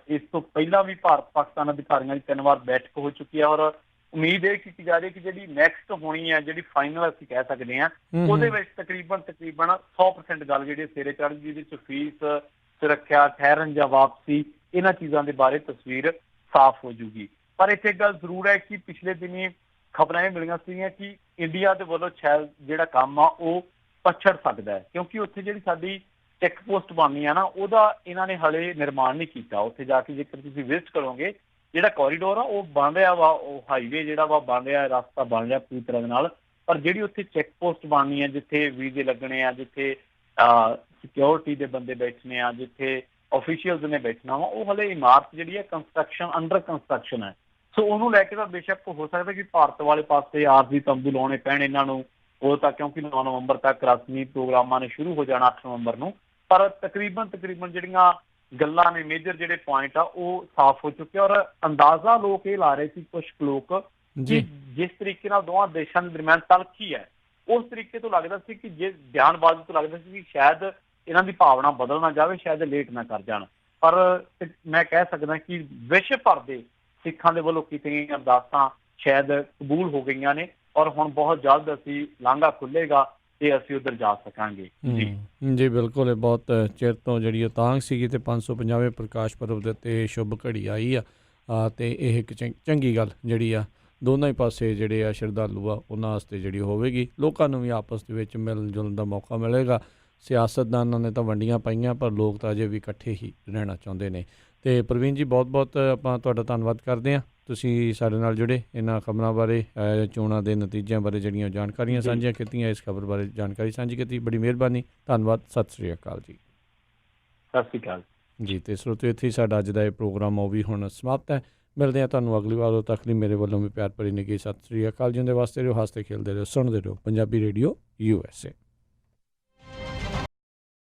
ਇਸ ਤੋਂ ਪਹਿਲਾਂ ਵੀ ਭਾਰਤ ਪਾਕਿਸਤਾਨ ਅਧਿਕਾਰੀਆਂ ਦੀ 3 ਵਾਰ ਬੈਠਕ ਹੋ ਚੁੱਕੀ ਹੈ। ਔਰ ਉਮੀਦ ਇਹ ਕੀਤੀ ਜਾ ਰਹੀ ਹੈ ਕਿ ਜਿਹੜੀ ਨੈਕਸਟ ਹੋਣੀ ਹੈ, ਜਿਹੜੀ ਫਾਈਨਲ ਅਸੀਂ ਕਹਿ ਸਕਦੇ ਹਾਂ, ਉਹਦੇ ਵਿੱਚ ਤਕਰੀਬਨ 100% ਗੱਲ ਜਿਹੜੀ ਸਿਰੇ ਚੜ੍ਹ ਗਈ। ਜਿਹਦੇ 'ਚ ਫੀਸ, ਸੁਰੱਖਿਆ, ਠਹਿਰਨ ਜਾਂ ਵਾਪਸੀ, ਇਹਨਾਂ ਚੀਜ਼ਾਂ ਦੇ ਬਾਰੇ ਤਸਵੀਰ ਸਾਫ਼ ਹੋ ਜੂਗੀ। ਪਰ ਇੱਥੇ ਗੱਲ ਜ਼ਰੂਰ ਹੈ ਕਿ ਪਿਛਲੇ ਦਿਨੀ ਖਬਰਾਂ ਇਹ ਮਿਲੀਆਂ ਸੀਗੀਆਂ ਕਿ ਇੰਡੀਆ ਦੇ ਵੱਲੋਂ ਸ਼ਾਇਦ ਜਿਹੜਾ ਕੰਮ ਆ ਉਹ ਪਛੜ ਸਕਦਾ ਹੈ, ਕਿਉਂਕਿ ਉੱਥੇ ਜਿਹੜੀ ਸਾਡੀ ਚੈੱਕ ਪੋਸਟ ਬਣਨੀ ਆ ਨਾ, ਉਹਦਾ ਇਹਨਾਂ ਨੇ ਹਲੇ ਨਿਰਮਾਣ ਨਹੀਂ ਕੀਤਾ। ਉੱਥੇ ਜਾ ਕੇ ਜੇਕਰ ਤੁਸੀਂ ਵਿਜ਼ਿਟ ਕਰੋਗੇ, ਜਿਹੜਾ ਕੋਰੀਡੋਰ ਆ ਉਹ ਬਣ ਰਿਹਾ ਵਾ, ਉਹ ਹਾਈਵੇ ਜਿਹੜਾ ਵਾ ਬਣ ਰਿਹਾ, ਰਸਤਾ ਬਣ ਰਿਹਾ ਪੂਰੀ ਤਰ੍ਹਾਂ ਦੇ ਨਾਲ, ਪਰ ਜਿਹੜੀ ਉੱਥੇ ਚੈੱਕ ਪੋਸਟ ਬਣਨੀ ਆ, ਜਿੱਥੇ ਵੀਜ਼ੇ ਲੱਗਣੇ ਆ, ਜਿੱਥੇ ਸਿਕਿਉਰਿਟੀ ਦੇ ਬੰਦੇ ਬੈਠਣੇ ਆ, ਜਿੱਥੇ ਆਫੀਸ਼ੀਅਲਸ ਨੇ ਬੈਠਣਾ ਵਾ, ਉਹ ਹਲੇ ਇਮਾਰਤ ਜਿਹੜੀ ਹੈ ਕੰਸਟਰਕਸ਼ਨ ਅੰਡਰ ਕੰਸਟਰਕਸ਼ਨ ਹੈ। ਸੋ ਉਹਨੂੰ ਲੈ ਕੇ ਤਾਂ ਬੇਸ਼ੱਕ ਹੋ ਸਕਦਾ ਕਿ ਭਾਰਤ ਵਾਲੇ ਪਾਸੇ ਆਰਜ਼ੀ ਤੰਬੂ ਲਾਉਣੇ ਪੈਣ ਇਹਨਾਂ ਨੂੰ, ਉਹ ਤਾਂ ਕਿਉਂਕਿ 9 ਨਵੰਬਰ ਤੱਕ ਰਸਮੀ ਪ੍ਰੋਗਰਾਮਾਂ ਨੇ ਸ਼ੁਰੂ ਹੋ ਜਾਣਾ 8 ਨਵੰਬਰ ਨੂੰ, ਪਰ ਤਕਰੀਬਨ ਜਿਹੜੀਆਂ ਗੱਲਾਂ ਨੇ, ਮੇਜਰ ਜਿਹੜੇ ਪੁਆਇੰਟ ਆ ਉਹ ਸਾਫ਼ ਹੋ ਚੁੱਕੇ। ਔਰ ਅੰਦਾਜ਼ਾ ਲੋਕ ਇਹ ਲਾ ਰਹੇ ਸੀ, ਕੁਝ ਲੋਕ, ਕਿ ਜਿਸ ਤਰੀਕੇ ਨਾਲ ਦੋਵਾਂ ਦੇਸ਼ਾਂ ਦੇ ਦਰਮਿਆਨ ਤਲਖੀ ਹੈ, ਉਸ ਤਰੀਕੇ ਤੋਂ ਲੱਗਦਾ ਸੀ ਕਿ ਜੇ ਬਿਆਨਬਾਜ਼ੀ ਤੋਂ ਲੱਗਦਾ ਸੀ ਕਿ ਸ਼ਾਇਦ ਇਹਨਾਂ ਦੀ ਭਾਵਨਾ ਬਦਲ ਨਾ ਜਾਵੇ, ਸ਼ਾਇਦ ਲੇਟ ਨਾ ਕਰ ਜਾਣ। ਪਰ ਮੈਂ ਕਹਿ ਸਕਦਾ ਕਿ ਵਿਸ਼ਵ ਭਰ ਦੇ ਸਿੱਖਾਂ ਦੇ ਵੱਲੋਂ ਕੀਤੀਆਂ ਗਈਆਂ ਅਰਦਾਸਾਂ ਸ਼ਾਇਦ ਕਬੂਲ ਹੋ ਗਈਆਂ ਨੇ, ਔਰ ਹੁਣ ਬਹੁਤ ਜਲਦ ਅਸੀਂ ਲਾਂਘਾ ਖੁੱਲੇਗਾ ਤੇ ਅਸੀਂ ਉੱਧਰ ਜਾ ਸਕਾਂਗੇ। ਜੀ ਬਿਲਕੁਲ, ਬਹੁਤ ਚਿਰ ਤੋਂ ਜਿਹੜੀ ਉਹ ਤਾਂਘ ਸੀਗੀ ਤੇ 550ਵੇਂ ਪ੍ਰਕਾਸ਼ ਪੁਰਬ ਦੇ ਉੱਤੇ ਸ਼ੁਭ ਘੜੀ ਆਈ ਆ ਤੇ ਇਹ ਇੱਕ ਚੰਗੀ ਗੱਲ ਜਿਹੜੀ ਆ ਦੋਨਾਂ ਹੀ ਪਾਸੇ ਜਿਹੜੇ ਆ ਸ਼ਰਧਾਲੂ ਆ ਉਹਨਾਂ ਵਾਸਤੇ ਜਿਹੜੀ ਹੋਵੇਗੀ। ਲੋਕਾਂ ਨੂੰ ਵੀ ਆਪਸ ਦੇ ਵਿੱਚ ਮਿਲਣ ਜੁਲਣ ਦਾ ਮੌਕਾ ਮਿਲੇਗਾ। ਸਿਆਸਤਦਾਨਾਂ ਨੇ ਤਾਂ ਵੰਡੀਆਂ ਪਾਈਆਂ, ਪਰ ਲੋਕ ਤਾਂ ਅਜੇ ਵੀ ਇਕੱਠੇ ਹੀ ਰਹਿਣਾ ਚਾਹੁੰਦੇ ਨੇ। ਤੇ ਪ੍ਰਵੀਨ ਜੀ, ਬਹੁਤ ਆਪਾਂ ਤੁਹਾਡਾ ਧੰਨਵਾਦ ਕਰਦੇ ਹਾਂ, ਤੁਸੀਂ ਸਾਡੇ ਨਾਲ ਜੁੜੇ, ਇਹਨਾਂ ਖਬਰਾਂ ਬਾਰੇ, ਚੋਣਾਂ ਦੇ ਨਤੀਜਿਆਂ ਬਾਰੇ ਜਿਹੜੀਆਂ ਜਾਣਕਾਰੀਆਂ ਸਾਂਝੀਆਂ ਕੀਤੀਆਂ, ਇਸ ਖਬਰ ਬਾਰੇ ਜਾਣਕਾਰੀ ਸਾਂਝੀ ਕੀਤੀ, ਬੜੀ ਮਿਹਰਬਾਨੀ, ਧੰਨਵਾਦ, ਸਤਿ ਸ਼੍ਰੀ ਅਕਾਲ ਜੀ। ਸਤਿ ਸ਼੍ਰੀ ਅਕਾਲ ਜੀ। ਤੇ ਸਰੋਤਿਓ, ਇੱਥੇ ਸਾਡਾ ਅੱਜ ਦਾ ਇਹ ਪ੍ਰੋਗਰਾਮ ਉਹ ਵੀ ਹੁਣ ਸਮਾਪਤ ਹੈ। ਮਿਲਦੇ ਹਾਂ ਤੁਹਾਨੂੰ ਅਗਲੀ ਵਾਰ, ਉਦੋਂ ਤੱਕ ਲਈ ਮੇਰੇ ਵੱਲੋਂ ਵੀ ਪਿਆਰ ਭਰੀ ਨਿੱਘੀ ਸਤਿ ਸ਼੍ਰੀ ਅਕਾਲ। ਜਿਉਂਦੇ ਵਾਸਤੇ ਰਹੋ, ਹੱਸਦੇ ਖੇਲਦੇ ਰਹੋ, ਸੁਣਦੇ ਰਹੋ ਪੰਜਾਬੀ ਰੇਡੀਓ USA।